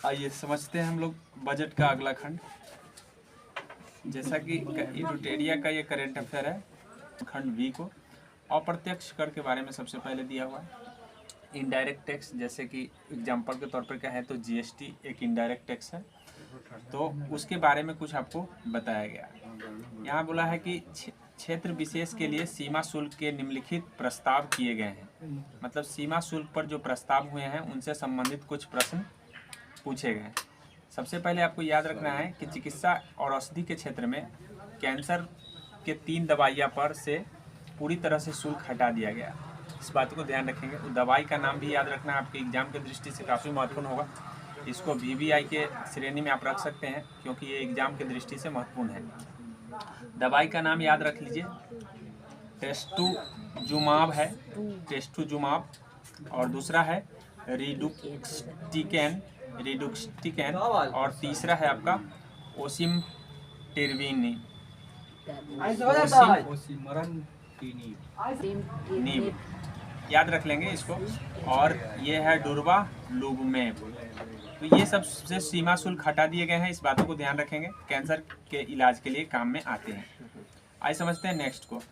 आइए समझते हैं हम लोग बजट का अगला खंड। जैसा कि इडुटेरिया का ये करेंट अफेयर है, खंड बी को अप्रत्यक्ष कर के बारे में सबसे पहले दिया हुआ है। इनडायरेक्ट टैक्स, जैसे कि एग्जांपल के तौर पर कहें तो जीएसटी एक इनडायरेक्ट टैक्स है, तो उसके बारे में कुछ आपको बताया गया। यहाँ बोला है कि क्षेत्र विशेष के लिए सीमा शुल्क के निम्नलिखित प्रस्ताव किए गए हैं। मतलब सीमा शुल्क पर जो प्रस्ताव हुए हैं उनसे संबंधित कुछ प्रश्न पूछे गए। सबसे पहले आपको याद रखना है कि चिकित्सा और औषधि के क्षेत्र में कैंसर के 3 दवाइयाँ पर से पूरी तरह से शुल्क हटा दिया गया। इस बात को ध्यान रखेंगे। दवाई का नाम भी याद रखना, आपके एग्जाम के दृष्टि से काफ़ी महत्वपूर्ण होगा। इसको वीवीआई के श्रेणी में आप रख सकते हैं क्योंकि ये एग्जाम के दृष्टि से महत्वपूर्ण है। दवाई का नाम याद रख लीजिए, टेस्टुजुमाब है, टेस्टुजुमाब, और दूसरा है रिडुक्सटिकैन, और तीसरा है आपका ओसिमटिरविनी। याद रख लेंगे इसको। और ये है डुर्वालुबमेब। तो ये सब से सीमा शुल्क हटा दिए गए हैं, इस बातों को ध्यान रखेंगे, कैंसर के इलाज के लिए काम में आते हैं। आइए समझते हैं नेक्स्ट को।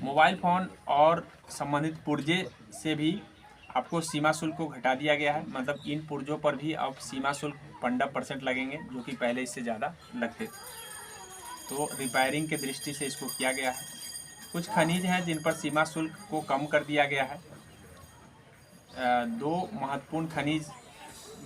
मोबाइल फ़ोन और संबंधित पुर्जे से भी आपको सीमा शुल्क को घटा दिया गया है। मतलब इन पुर्जों पर भी अब सीमा शुल्क 15% लगेंगे, जो कि पहले इससे ज़्यादा लगते थे। तो रिपेयरिंग के दृष्टि से इसको किया गया है। कुछ खनिज हैं जिन पर सीमा शुल्क को कम कर दिया गया है। 2 महत्वपूर्ण खनिज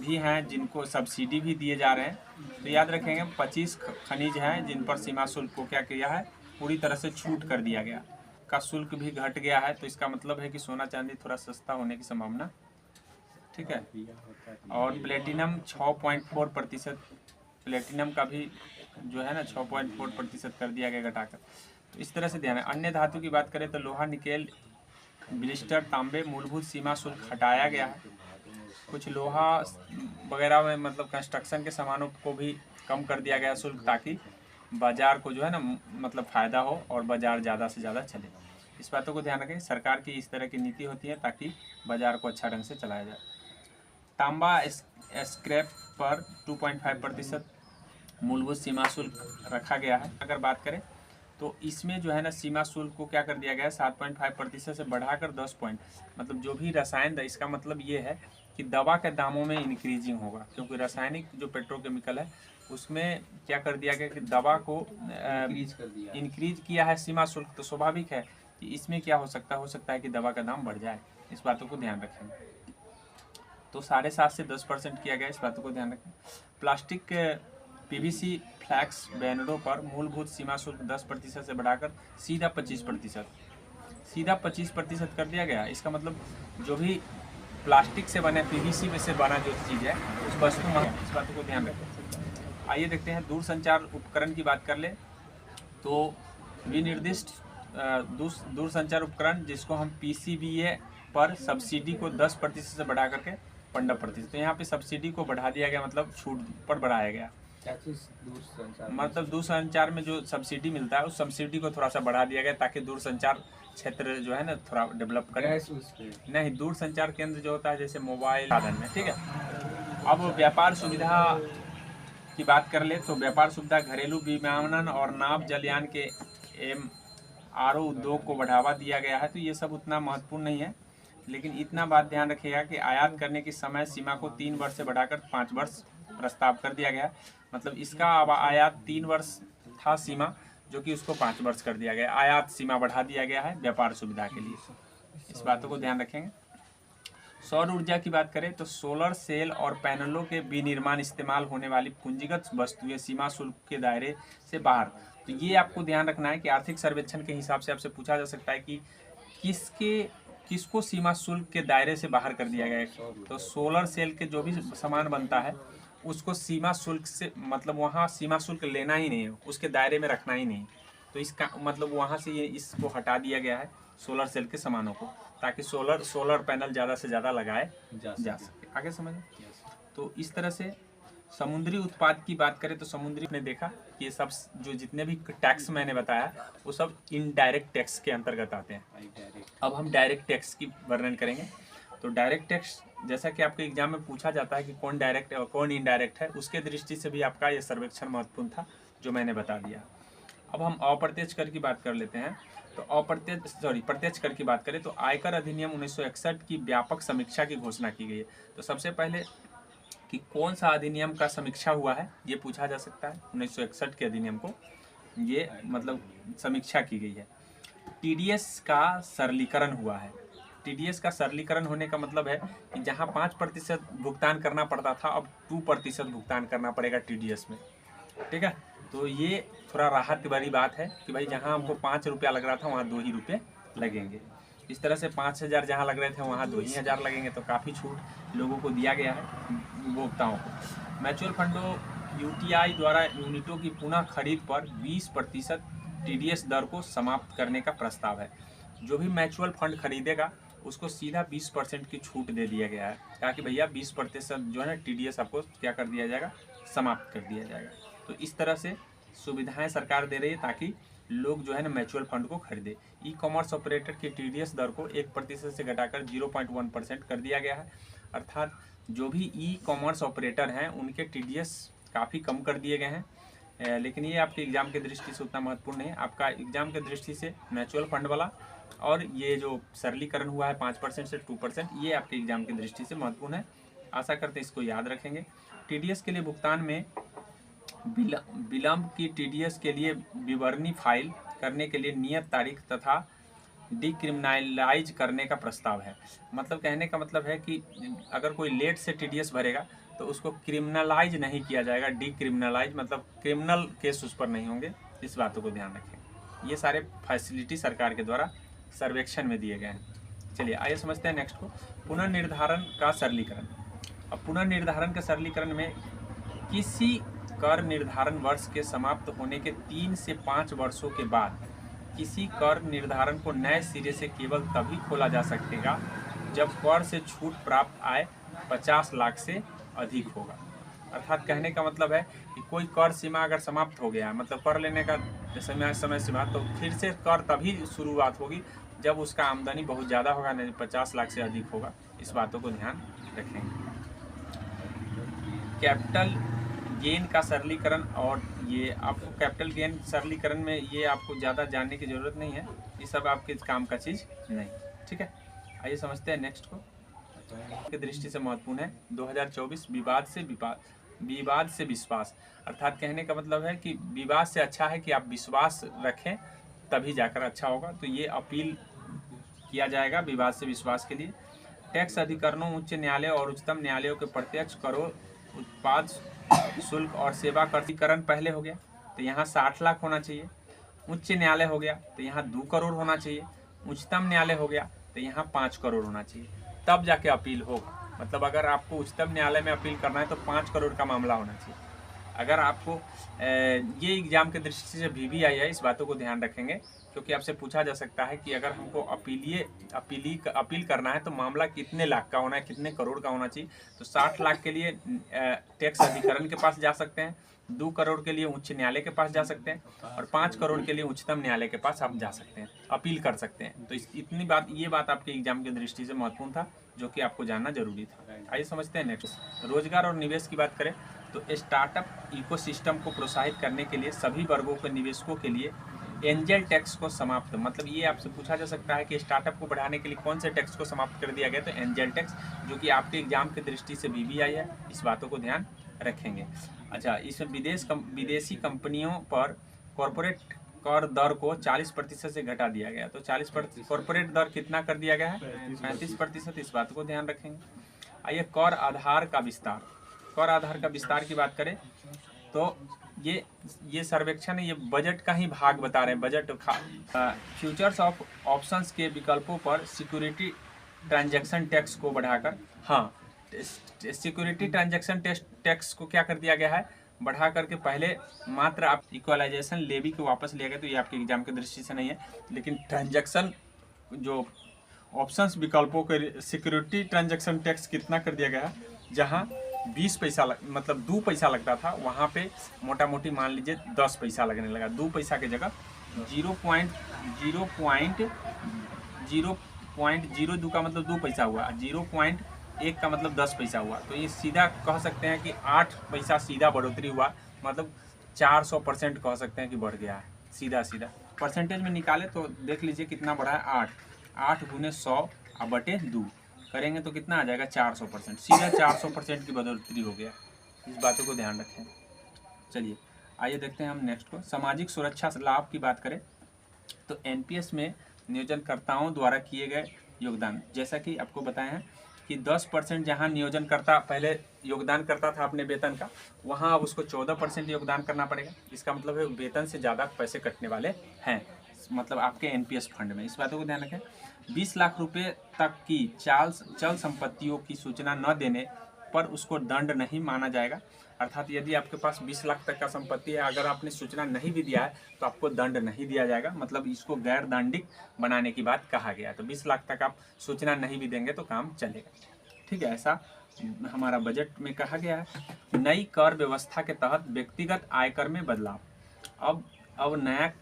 भी हैं जिनको सब्सिडी भी दिए जा रहे हैं। तो याद रखेंगे 25 खनिज हैं जिन पर सीमा शुल्क को क्या किया है, पूरी तरह से छूट कर दिया गया, का शुल्क भी घट गया है। तो इसका मतलब है कि सोना चांदी थोड़ा सस्ता होने की संभावना, ठीक है। और प्लेटिनम 6.4%, प्लेटिनम का भी जो है ना 6.4% कर दिया गया घटाकर। तो इस तरह से ध्यान है। अन्य धातु की बात करें तो लोहा, निकेल, ब्लिस्टर, तांबे मूलभूत सीमा शुल्क हटाया गया है। कुछ लोहा वगैरह में मतलब कंस्ट्रक्शन के सामानों को भी कम कर दिया गया शुल्क, ताकि बाज़ार को जो है ना मतलब फ़ायदा हो और बाज़ार ज़्यादा से ज़्यादा चले। इस बातों को ध्यान रखें। सरकार की इस तरह की नीति होती है ताकि बाज़ार को अच्छा ढंग से चलाया जाए। तांबा स्क्रैप पर 2.5% मूलभूत सीमा शुल्क रखा गया है। अगर बात करें तो इसमें जो है ना सीमा शुल्क को क्या कर दिया गया है, 7.5% से बढ़ाकर 10 पॉइंट, मतलब जो भी रसायन, इसका मतलब ये है कि दवा के दामों में इंक्रीजिंग होगा, क्योंकि रासायनिक जो पेट्रोकेमिकल है उसमें क्या कर दिया गया कि दवा को इंक्रीज किया है सीमा शुल्क। तो स्वाभाविक है कि इसमें क्या हो सकता है कि दवा का दाम बढ़ जाए। इस बातों को ध्यान रखें। तो 7.5 से 10% किया गया, इस बातों को ध्यान रखें। प्लास्टिक पीवीसी फ्लैक्स बैनरों पर मूलभूत सीमा शुल्क 10% से बढ़ाकर सीधा 25% कर दिया गया। इसका मतलब जो भी प्लास्टिक से बने, पीवीसी में से बना जो चीज़ है उस वस्तु में, इस बातों को ध्यान रखें। आइए देखते हैं दूरसंचार उपकरण की बात कर ले तो विनिर्दिष्ट दूरसंचार उपकरण जिसको हम पीसीबीए पर सब्सिडी को 10% से बढ़ा करके 15%। तो यहाँ पे सब्सिडी को बढ़ा दिया गया, मतलब छूट पर बढ़ाया गया। मतलब दूरसंचार में जो सब्सिडी मिलता है उस सब्सिडी को थोड़ा सा बढ़ा दिया गया ताकि दूरसंचार क्षेत्र जो है ना थोड़ा डेवलप करे। नहीं, दूरसंचार केंद्र जो होता है जैसे मोबाइल साधन में, ठीक है। अब व्यापार सुविधा की बात कर ले तो व्यापार सुविधा घरेलू विमानन और नाव जलयान के MRO उद्योग को बढ़ावा दिया गया है। तो ये सब उतना महत्वपूर्ण नहीं है, लेकिन इतना बात ध्यान रखिएगा कि आयात करने की समय सीमा को 3 वर्ष से बढ़ाकर 5 वर्ष प्रस्ताव कर दिया गया। मतलब इसका अब आयात 3 वर्ष था सीमा, जो कि उसको 5 वर्ष कर दिया गया। आयात सीमा बढ़ा दिया गया है व्यापार सुविधा के लिए। इस बातों को ध्यान रखेंगे। सौर ऊर्जा की बात करें तो सोलर सेल और पैनलों के विनिर्माण इस्तेमाल होने वाली पूंजीगत वस्तुएं सीमा शुल्क के दायरे से बाहर। तो ये आपको ध्यान रखना है कि आर्थिक सर्वेक्षण के हिसाब से आपसे पूछा जा सकता है कि किसको सीमा शुल्क के दायरे से बाहर कर दिया गया है। तो सोलर सेल के जो भी सामान बनता है उसको सीमा शुल्क से, मतलब वहाँ सीमा शुल्क लेना ही नहीं है, उसके दायरे में रखना ही नहीं। तो इसका मतलब वहाँ से ये इसको हटा दिया गया है सोलर सेल के सामानों को, ताकि सोलर पैनल ज़्यादा से ज़्यादा लगाए जा सके। आगे समझें। तो इस तरह से समुद्री उत्पाद की बात करें तो समुद्री ने देखा कि ये सब जो जितने भी टैक्स मैंने बताया वो सब इनडायरेक्ट टैक्स के अंतर्गत आते हैं। अब हम डायरेक्ट टैक्स की वर्णन करेंगे। तो डायरेक्ट टैक्स जैसा कि आपके एग्जाम में पूछा जाता है कि कौन डायरेक्ट और कौन इनडायरेक्ट है, उसके दृष्टि से भी आपका ये सर्वेक्षण महत्वपूर्ण था जो मैंने बता दिया। अब हम अप्रत्यक्ष कर की बात कर लेते हैं। तो प्रत्यक्ष कर की बात करें तो आयकर अधिनियम 1961 की व्यापक समीक्षा की घोषणा की गई है। तो सबसे पहले कि कौन सा अधिनियम का समीक्षा हुआ है ये पूछा जा सकता है। 1961 के अधिनियम को ये मतलब समीक्षा की गई है। टीडीएस का सरलीकरण हुआ है। टीडीएस का सरलीकरण होने का मतलब है कि जहां 5% भुगतान करना पड़ता था, अब 2% भुगतान करना पड़ेगा टीडीएस में। ठीक है, तो ये थोड़ा राहत वाली बात है कि भाई जहां हमको 5 रुपया लग रहा था वहाँ 2 ही रुपये लगेंगे। इस तरह से 5,000 जहाँ लग रहे थे वहाँ 2 ही हज़ार लगेंगे। तो काफ़ी छूट लोगों को दिया गया है, उपभोक्ताओं को। म्यूचुअल फंडों यूटीआई द्वारा यूनिटों की पुनः खरीद पर 20% टीडीएस दर को समाप्त करने का प्रस्ताव है। जो भी म्यूचुअल फंड खरीदेगा उसको सीधा 20% की छूट दे दिया गया है, ताकि भैया 20% जो है ना टीडीएस आपको क्या कर दिया जाएगा, समाप्त कर दिया जाएगा। तो इस तरह से सुविधाएं सरकार दे रही है ताकि लोग जो है ना म्यूचुअल फंड को खरीदे। ई कॉमर्स ऑपरेटर की टीडीएस दर को 1% से घटाकर 0.1% कर दिया गया है। अर्थात जो भी ई कॉमर्स ऑपरेटर हैं उनके टीडीएस काफ़ी कम कर दिए गए हैं। लेकिन ये आपके एग्ज़ाम के दृष्टि से उतना महत्वपूर्ण नहीं है। आपका एग्ज़ाम के दृष्टि से म्यूचुअल फंड वाला और ये जो सरलीकरण हुआ है 5% से 2%, ये आपके एग्ज़ाम की दृष्टि से महत्वपूर्ण है। आशा करते हैं इसको याद रखेंगे। टीडीएस के लिए भुगतान में विलंब की टीडीएस के लिए विवरणी फाइल करने के लिए नियत तारीख तथा डिक्रिमिनलाइज करने का प्रस्ताव है। मतलब कहने का मतलब है कि अगर कोई लेट से टीडीएस भरेगा तो उसको क्रिमिनलाइज नहीं किया जाएगा। डिक्रिमिनलाइज मतलब क्रिमिनल केस उस पर नहीं होंगे। इस बातों को ध्यान रखें। ये सारे फैसिलिटी सरकार के द्वारा सर्वेक्षण में दिए गए हैं। चलिए आइए समझते हैं नेक्स्ट को, पुनर्निर्धारण का सरलीकरण। अब पुनर्निर्धारण के सरलीकरण में किसी कर निर्धारण वर्ष के समाप्त होने के 3 से 5 वर्षों के बाद किसी कर निर्धारण को नए सिरे से केवल तभी खोला जा सकेगा जब कर से छूट प्राप्त आय 50 लाख से अधिक होगा। अर्थात कहने का मतलब है कि कोई कर सीमा अगर समाप्त हो गया, मतलब कर लेने का समय सीमा, तो फिर से कर तभी शुरुआत होगी जब उसका आमदनी बहुत ज़्यादा होगा, नहीं 50 लाख से अधिक होगा। इस बातों को ध्यान रखेंगे। कैपिटल गेन का सरलीकरण, और ये आपको कैपिटल गेन सरलीकरण में ये आपको ज़्यादा जानने की ज़रूरत नहीं है, ये सब आपके काम का चीज़ नहीं। ठीक है, आइए समझते हैं नेक्स्ट को। के दृष्टि से महत्वपूर्ण है 2024 विवाद से विश्वास। अर्थात कहने का मतलब है कि विवाद से अच्छा है कि आप विश्वास रखें, तभी जाकर अच्छा होगा। तो ये अपील किया जाएगा विवाद से विश्वास के लिए। टैक्स अधिकरणों, उच्च न्यायालय और उच्चतम न्यायालयों के प्रत्यक्ष करों, उत्पाद शुल्क और सेवा करण पहले हो गया तो यहाँ 60 लाख होना चाहिए। उच्च न्यायालय हो गया तो यहाँ 2 करोड़ होना चाहिए। उच्चतम न्यायालय हो गया तो यहाँ 5 करोड़ होना चाहिए, तब जाके अपील होगा। मतलब अगर आपको उच्चतम न्यायालय में अपील करना है तो 5 करोड़ का मामला होना चाहिए। अगर आपको ये एग्जाम के दृष्टि से VVI है, इस बातों को ध्यान रखेंगे, क्योंकि आपसे पूछा जा सकता है कि अगर हमको अपील करना है तो मामला कितने लाख का होना है, कितने करोड़ का होना चाहिए। तो 60 लाख के लिए टैक्स अधिकरण के पास जा सकते हैं, 2 करोड़ के लिए उच्च न्यायालय के पास जा सकते हैं, और 5 करोड़ के लिए उच्चतम न्यायालय के पास आप जा सकते हैं, अपील कर सकते हैं। तो इतनी बात, ये बात आपके एग्जाम की दृष्टि से महत्वपूर्ण था, जो कि आपको जानना जरूरी था। आइए समझते हैं नेक्स्ट। रोजगार और निवेश की बात करें तो स्टार्टअप इकोसिस्टम को प्रोत्साहित करने के लिए सभी वर्गों के निवेशकों के लिए एंजल टैक्स को समाप्त, मतलब ये आपसे पूछा जा सकता है कि स्टार्टअप को बढ़ाने के लिए कौन से टैक्स को समाप्त कर दिया गया, तो एंजल टैक्स, जो कि आपके एग्जाम की दृष्टि से VVI है। इस बातों को ध्यान रखेंगे। अच्छा, इसमें विदेशी कंपनियों पर कॉरपोरेट कर दर को 40% से घटा दिया गया। तो 40% कॉरपोरेट दर कितना कर दिया गया है, 35%। इस बात को ध्यान रखेंगे। आइए कर आधार का विस्तार। कर आधार का विस्तार की बात करें तो ये सर्वेक्षण, ये बजट का ही भाग बता रहे हैं। बजट फ्यूचर्स ऑफ ऑप्शंस के विकल्पों पर सिक्योरिटी ट्रांजैक्शन टैक्स को बढ़ाकर, हाँ, सिक्योरिटी ट्रांजैक्शन टैक्स को क्या कर दिया गया है, बढ़ा करके पहले मात्र आप इक्वलाइजेशन लेवी को वापस लिया गया। तो ये आपके एग्जाम की दृष्टि से नहीं है, लेकिन ट्रांजैक्शन जो ऑप्शंस विकल्पों के सिक्योरिटी ट्रांजैक्शन टैक्स कितना कर दिया गया है, जहाँ 20 पैसा मतलब 2 पैसा लगता था, वहाँ पे मोटा मोटी मान लीजिए 10 पैसा लगने लगा। 2 पैसा की जगह 0.02 का मतलब 2 पैसा हुआ, एक का मतलब 10 पैसा हुआ, तो ये सीधा कह सकते हैं कि 8 पैसा सीधा बढ़ोतरी हुआ, मतलब 400% कह सकते हैं कि बढ़ गया है सीधा सीधा। परसेंटेज में निकाले तो देख लीजिए कितना बढ़ा है, 8 8 गुने 100 बटे 2 करेंगे तो कितना आ जाएगा 400%, सीधा 400% की बढ़ोतरी हो गया। इस बातों को ध्यान रखें। चलिए आइए देखते हैं हम नेक्स्ट को। सामाजिक सुरक्षा लाभ की बात करें तो एनपीएस में नियोजनकर्ताओं द्वारा किए गए योगदान, जैसा कि आपको बताए हैं कि 10% जहाँ नियोजनकर्ता पहले योगदान करता था अपने वेतन का, वहाँ अब उसको 14% योगदान करना पड़ेगा। इसका मतलब है वेतन से ज़्यादा पैसे कटने वाले हैं, मतलब आपके एनपीएस फंड में। इस बातों को ध्यान रखें। 20 लाख रुपए तक की चल संपत्तियों की सूचना न देने पर उसको दंड नहीं माना जाएगा। अर्थात यदि आपके पास 20 लाख तक का संपत्ति है, अगर आपने सूचना नहीं भी दिया है तो आपको दंड नहीं दिया जाएगा, मतलब इसको गैर दंडिक बनाने की बात कहा गया है। तो 20 लाख तक आप सूचना नहीं भी देंगे तो काम चलेगा, ठीक है। ऐसा हमारा बजट में कहा गया है। नई कर व्यवस्था के तहत व्यक्तिगत आयकर में बदलाव। अब नया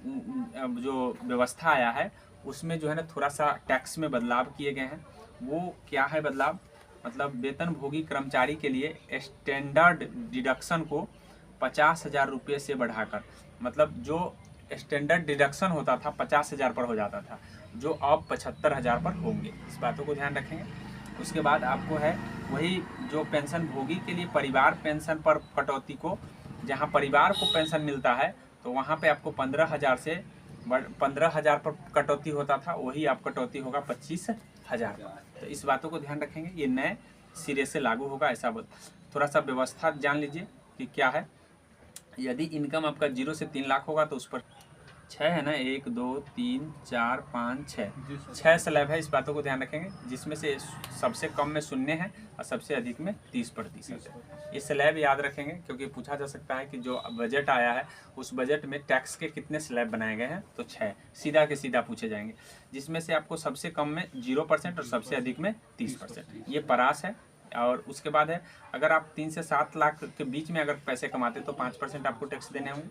जो व्यवस्था आया है उसमें जो है ना थोड़ा सा टैक्स में बदलाव किए गए हैं। वो क्या है बदलाव, मतलब वेतनभोगी कर्मचारी के लिए स्टैंडर्ड डिडक्शन को 50,000 रुपये से बढ़ाकर, मतलब जो स्टैंडर्ड डिडक्शन होता था 50,000 पर हो जाता था, जो अब 75,000 पर होंगे। इस बातों को ध्यान रखेंगे। उसके बाद आपको है वही जो पेंशन भोगी के लिए परिवार पेंशन पर कटौती को, जहाँ परिवार को पेंशन मिलता है तो वहाँ पे आपको 15,000 से 15,000 पर कटौती होता था, वही आप कटौती होगा 25,000। तो इस बातों को ध्यान रखेंगे, ये नए सिरे से लागू होगा। ऐसा थोड़ा सा व्यवस्था जान लीजिए कि क्या है। यदि इनकम आपका 0 से 3 लाख होगा तो उस पर 6 है ना, 1 2 3 4 5 6 स्लैब है। इस बातों को ध्यान रखेंगे, जिसमें से सबसे कम में 0 है और सबसे अधिक में 30% है। ये स्लैब याद रखेंगे क्योंकि पूछा जा सकता है कि जो बजट आया है उस बजट में टैक्स के कितने स्लैब बनाए गए हैं, तो 6 सीधा के सीधा पूछे जाएंगे, जिसमें से आपको सबसे कम में 0% और सबसे अधिक में 30%। ये परास है। और उसके बाद है अगर आप 3 से 7 लाख के बीच में अगर पैसे कमाते तो 5% आपको टैक्स देने होंगे।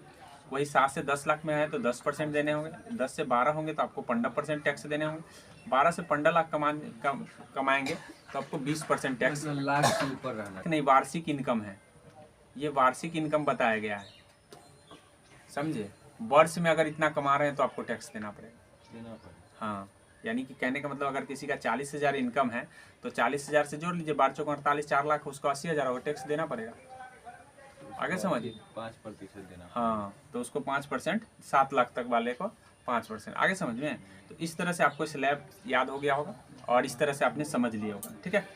वही 7 से 10 लाख में है तो 10% देने होंगे। 10 से 12 होंगे तो आपको 15% टैक्स देने होंगे। 12 से 15 लाख कमाएंगे तो आपको 20% टैक्स। लाख से ऊपर रहना नहीं, वार्षिक इनकम है, ये वार्षिक इनकम बताया गया है, समझे। वर्ष में अगर इतना कमा रहे हैं तो आपको टैक्स देना पड़ेगा। हाँ, यानी कि कहने का मतलब अगर किसी का 40,000 इनकम है तो 40,000 से जोड़ लीजिए, 12 चौक 48, 4 लाख, उसको 80,000 और टैक्स देना पड़ेगा। आगे समझिए, 5% देना। हाँ, तो उसको 5%, 7 लाख तक वाले को 5%। आगे समझ में। तो इस तरह से आपको स्लैब याद हो गया होगा और इस तरह से आपने समझ लिया होगा, ठीक है।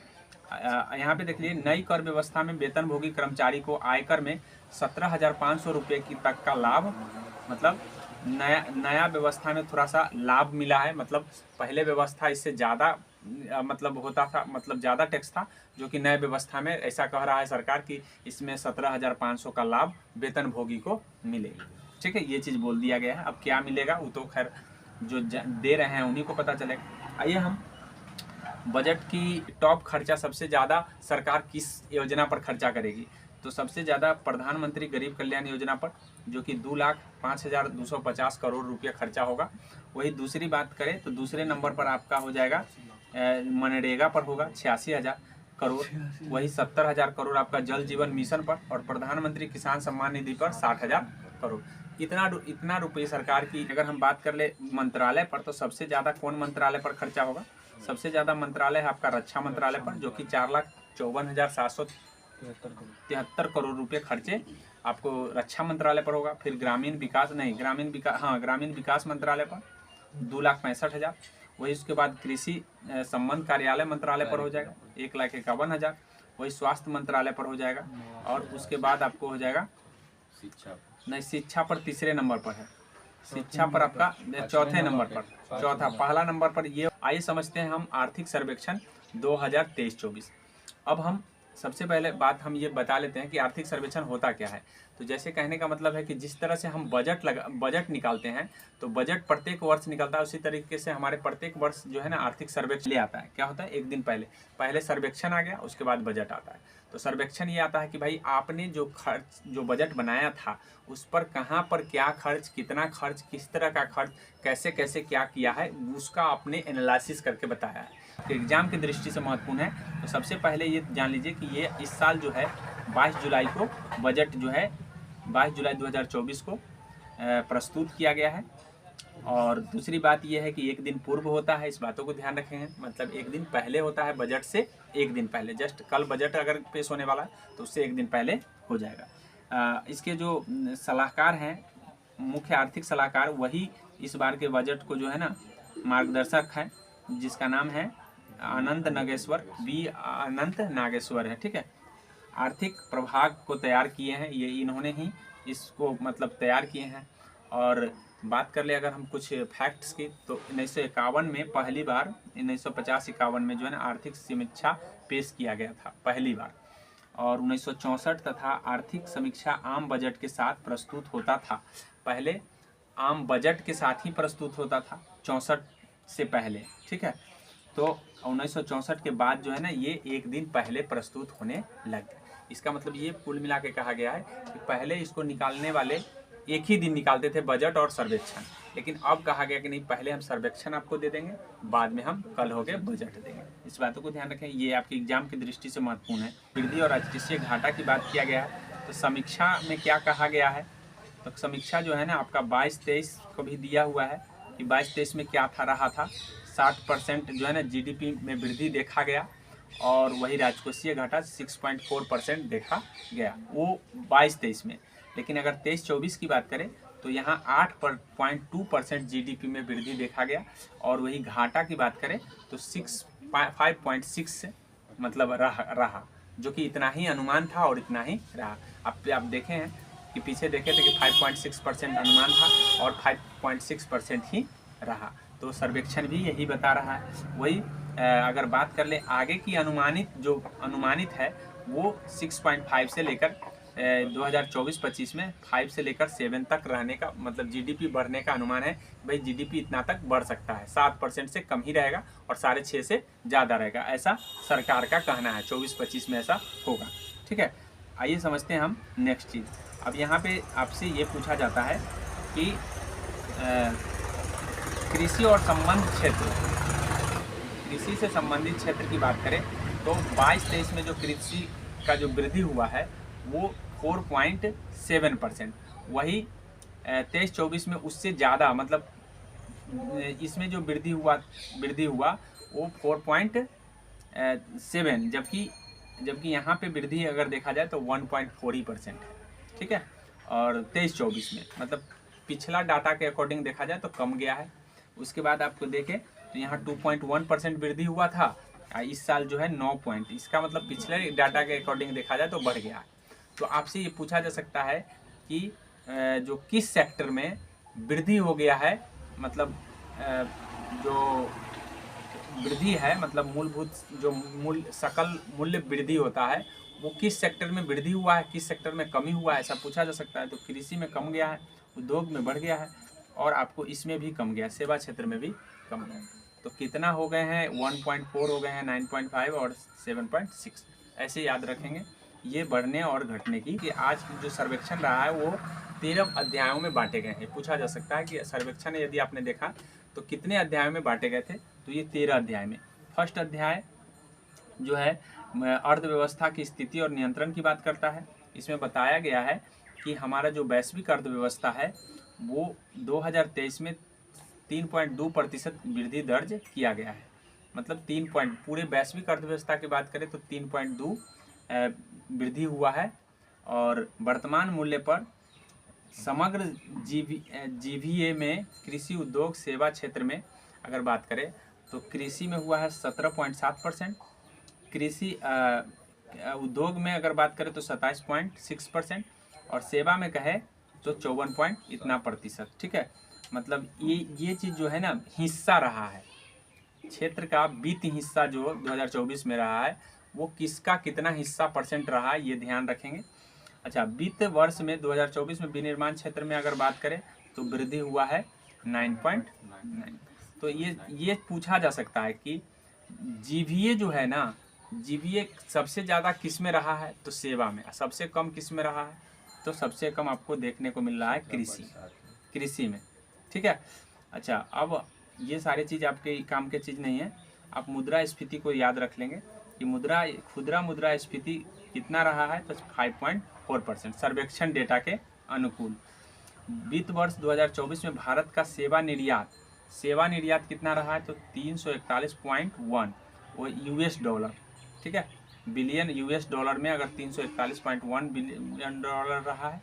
यहाँ पे देख लीजिए, नई कर व्यवस्था में वेतनभोगी कर्मचारी को आयकर में 17,500 रुपये की तक का लाभ, मतलब नया व्यवस्था में थोड़ा सा लाभ मिला है। मतलब पहले व्यवस्था इससे ज़्यादा मतलब होता था, मतलब ज़्यादा टैक्स था, जो कि नए व्यवस्था में ऐसा कह रहा है सरकार कि इसमें 17,500 का लाभ वेतनभोगी को मिलेगा, ठीक है। ये चीज़ बोल दिया गया है। अब क्या मिलेगा वो तो खैर जो दे रहे हैं उन्हीं को पता चलेगा। आइए हम बजट की टॉप खर्चा सबसे ज़्यादा सरकार किस योजना पर खर्चा करेगी, तो सबसे ज़्यादा प्रधानमंत्री गरीब कल्याण योजना पर, जो कि 2,05,250 करोड़ रुपया खर्चा होगा। वही दूसरी बात करें तो दूसरे नंबर पर आपका हो जाएगा मनरेगा पर होगा 86,000 करोड़। वही 70,000 करोड़ आपका जल जीवन मिशन पर, और प्रधानमंत्री किसान सम्मान निधि पर 60,000 करोड़। इतना रुपये सरकार की। अगर हम बात कर ले मंत्रालय पर तो सबसे ज़्यादा कौन मंत्रालय पर खर्चा होगा, सबसे ज़्यादा मंत्रालय है आपका रक्षा मंत्रालय पर, जो कि 4,54,773 करोड़ रुपये खर्चे आपको रक्षा मंत्रालय पर होगा। फिर ग्रामीण विकास मंत्रालय पर 2,65,000। वही उसके बाद कृषि संबंध कार्यालय मंत्रालय पर हो जाएगा 1,51,000। वही स्वास्थ्य मंत्रालय पर हो जाएगा। और उसके बाद आपको हो जाएगा शिक्षा पर तीसरे नंबर पर है, शिक्षा पर आपका चौथे नंबर पर, पहला नंबर पर ये। आइए समझते हैं हम आर्थिक सर्वेक्षण 2023-24। अब हम सबसे पहले बात हम ये बता लेते हैं कि आर्थिक सर्वेक्षण होता क्या है। तो जैसे कहने का मतलब है कि जिस तरह से हम बजट निकालते हैं, तो बजट प्रत्येक वर्ष निकलता है, उसी तरीके से हमारे प्रत्येक वर्ष जो है ना आर्थिक सर्वेक्षण ले आता है। क्या होता है, एक दिन पहले सर्वेक्षण आ गया, उसके बाद बजट आता है। तो सर्वेक्षण ये आता है कि भाई आपने जो बजट बनाया था उस पर कहाँ पर क्या खर्च, कितना खर्च, किस तरह का खर्च, कैसे कैसे क्या किया है, उसका आपने एनालिसिस करके बताया है। एग्जाम की दृष्टि से महत्वपूर्ण है। तो सबसे पहले ये जान लीजिए कि ये इस साल जो है 22 जुलाई को बजट जो है 22 जुलाई 2024 को प्रस्तुत किया गया है। और दूसरी बात यह है कि एक दिन पूर्व होता है, इस बातों को ध्यान रखें, मतलब एक दिन पहले होता है बजट से, एक दिन पहले, जस्ट कल बजट अगर पेश होने वाला है तो उससे एक दिन पहले हो जाएगा। इसके जो सलाहकार हैं, मुख्य आर्थिक सलाहकार, वही इस बार के बजट को जो है ना मार्गदर्शक हैं, जिसका नाम है अनंत नागेश्वर, बी अनंत नागेश्वर है, ठीक है। आर्थिक प्रभाग को तैयार किए हैं, ये इन्होंने ही इसको मतलब तैयार किए हैं। और बात कर ले अगर हम कुछ फैक्ट्स की, तो 1951 में पहली बार, 1950-51 में जो है ना आर्थिक समीक्षा पेश किया गया था पहली बार। और 1964 तथा आर्थिक समीक्षा आम बजट के साथ प्रस्तुत होता था। पहले आम बजट के साथ ही प्रस्तुत होता था 64 से पहले, ठीक है। तो 1964 के बाद जो है ना ये एक दिन पहले प्रस्तुत होने लग गया। इसका मतलब ये कुल मिला के कहा गया है कि पहले इसको निकालने वाले एक ही दिन निकालते थे, बजट और सर्वेक्षण, लेकिन अब कहा गया कि नहीं, पहले हम सर्वेक्षण आपको दे देंगे, बाद में हम कल हो गए बजट देंगे। इस बातों को ध्यान रखें, ये आपके एग्जाम की दृष्टि से महत्वपूर्ण है। वृद्धि और राजस्वीय घाटा की बात किया गया है, तो समीक्षा में क्या कहा गया है, तो समीक्षा जो है ना आपका 22-23 को भी दिया हुआ है कि 22-23 में क्या था, रहा था 60% जो है ना जीडीपी में वृद्धि देखा गया, और वही राजकोषीय घाटा 6.4% देखा गया, वो 22-23 में। लेकिन अगर 23-24 की बात करें तो यहाँ 8.2% जीडीपी में वृद्धि देखा गया, और वही घाटा की बात करें तो 5.6 से मतलब रहा, जो कि इतना ही अनुमान था और इतना ही रहा। आप देखे हैं कि पीछे देखे थे कि 5.6% अनुमान था और 5.6% ही रहा। तो सर्वेक्षण भी यही बता रहा है। वही अगर बात कर ले आगे की अनुमानित है वो 6.5 से लेकर 2024-25 में 5 से लेकर 7 तक रहने का, मतलब जीडीपी बढ़ने का अनुमान है। भाई जीडीपी इतना तक बढ़ सकता है, 7% से कम ही रहेगा और 6.5 से ज़्यादा रहेगा, ऐसा सरकार का कहना है। 24-25 में ऐसा होगा, ठीक है। आइए समझते हैं हम नेक्स्ट चीज़। अब यहाँ पे आपसे ये पूछा जाता है कि कृषि और संबंध क्षेत्र, कृषि से संबंधित क्षेत्र की बात करें तो 22-23 में जो कृषि का जो वृद्धि हुआ है वो 4.7%, वही 23-24 में उससे ज़्यादा, मतलब इसमें जो वृद्धि हुआ वो 4.7, जबकि यहाँ पे वृद्धि अगर देखा जाए तो 1.4% है, ठीक है। और 23-24 में मतलब पिछला डाटा के अकॉर्डिंग देखा जाए तो कम गया है। उसके बाद आपको देखें तो यहाँ 2.1% वृद्धि हुआ था, इस साल जो है 9 इसका मतलब पिछले डाटा के अकॉर्डिंग देखा जाए तो बढ़ गया है। तो आपसे ये पूछा जा सकता है कि जो किस सेक्टर में वृद्धि हो गया है, मतलब जो वृद्धि है, मतलब मूलभूत जो सकल मूल्य वृद्धि होता है वो किस सेक्टर में वृद्धि हुआ है, किस सेक्टर में कमी हुआ है, ऐसा पूछा जा सकता है। तो कृषि में कम गया है, उद्योग में बढ़ गया है, और आपको इसमें भी कम गया, सेवा क्षेत्र में भी कम गया। तो कितना हो गए हैं, 1.4 हो गए हैं, 9.5 और 7.6, ऐसे याद रखेंगे। ये बढ़ने और घटने की कि आज जो सर्वेक्षण रहा है वो 13 अध्यायों में बांटे गए हैं। पूछा जा सकता है कि सर्वेक्षण यदि आपने देखा तो कितने अध्यायों में बांटे गए थे, तो ये 13 अध्याय में। फर्स्ट अध्याय जो है अर्थव्यवस्था की स्थिति और नियंत्रण की बात करता है। इसमें बताया गया है कि हमारा जो वैश्विक अर्थव्यवस्था है वो 2023 में 3.2% वृद्धि दर्ज किया गया है, मतलब 3 पूरे वैश्विक अर्थव्यवस्था की बात करें तो 3.2 वृद्धि हुआ है। और वर्तमान मूल्य पर समग्र जीवीए में कृषि उद्योग सेवा क्षेत्र में अगर बात करें तो कृषि में हुआ है 17.7%, कृषि उद्योग में अगर बात करें तो 27.6%, और सेवा में कहे तो 54% ठीक है। मतलब ये चीज़ जो है ना हिस्सा रहा है क्षेत्र का, वित्त हिस्सा जो 2024 में रहा है वो किसका कितना हिस्सा परसेंट रहा है, ये ध्यान रखेंगे। अच्छा, वित्त वर्ष में 2024 में विनिर्माण क्षेत्र में अगर बात करें तो वृद्धि हुआ है 9.9। तो ये पूछा जा सकता है कि जीवीए जो है ना, जीवीए सबसे ज़्यादा किस में रहा है, तो सेवा में। सबसे कम किस में रहा है, तो सबसे कम आपको देखने को मिल रहा है कृषि में, ठीक है। अच्छा, अब ये सारी चीज़ आपके काम की चीज़ नहीं है। आप मुद्रास्फीति को याद रख लेंगे कि खुदरा मुद्रास्फीति कितना रहा है, तो 5.4% सर्वेक्षण डेटा के अनुकूल। वित्त वर्ष 2024 में भारत का सेवा निर्यात कितना रहा है, तो 341.1 वो यूएस डॉलर, ठीक है, बिलियन यूएस डॉलर में अगर 341.1 बिलियन डॉलर रहा है,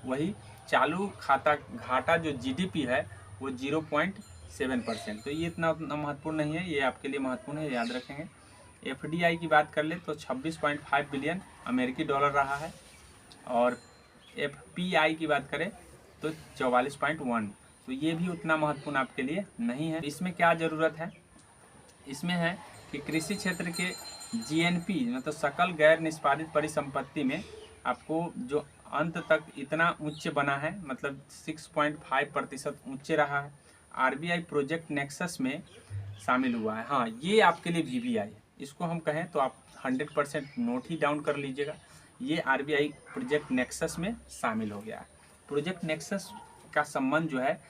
वही चालू घाटा जो जीडीपी है वो 0.7%। तो ये इतना महत्वपूर्ण नहीं है, ये आपके लिए महत्वपूर्ण है, याद रखेंगे। एफडीआई की बात कर ले तो 26.5 बिलियन अमेरिकी डॉलर रहा है, और एफपीआई की बात करें तो 44.1, तो ये भी उतना महत्वपूर्ण आपके लिए नहीं है। इसमें क्या ज़रूरत है, इसमें है कि कृषि क्षेत्र के जीएनपी मतलब सकल गैर निष्पादित परिसंपत्ति में आपको जो अंत तक इतना उच्च बना है, मतलब 6.5% ऊंचे रहा है। आरबीआई प्रोजेक्ट नेक्सस में शामिल हुआ है। हाँ, ये आपके लिए वीबीआई है, इसको हम कहें तो आप 100% नोट ही डाउन कर लीजिएगा। ये आरबीआई प्रोजेक्ट नेक्सस में शामिल हो गया है। प्रोजेक्ट नेक्सस का संबंध जो है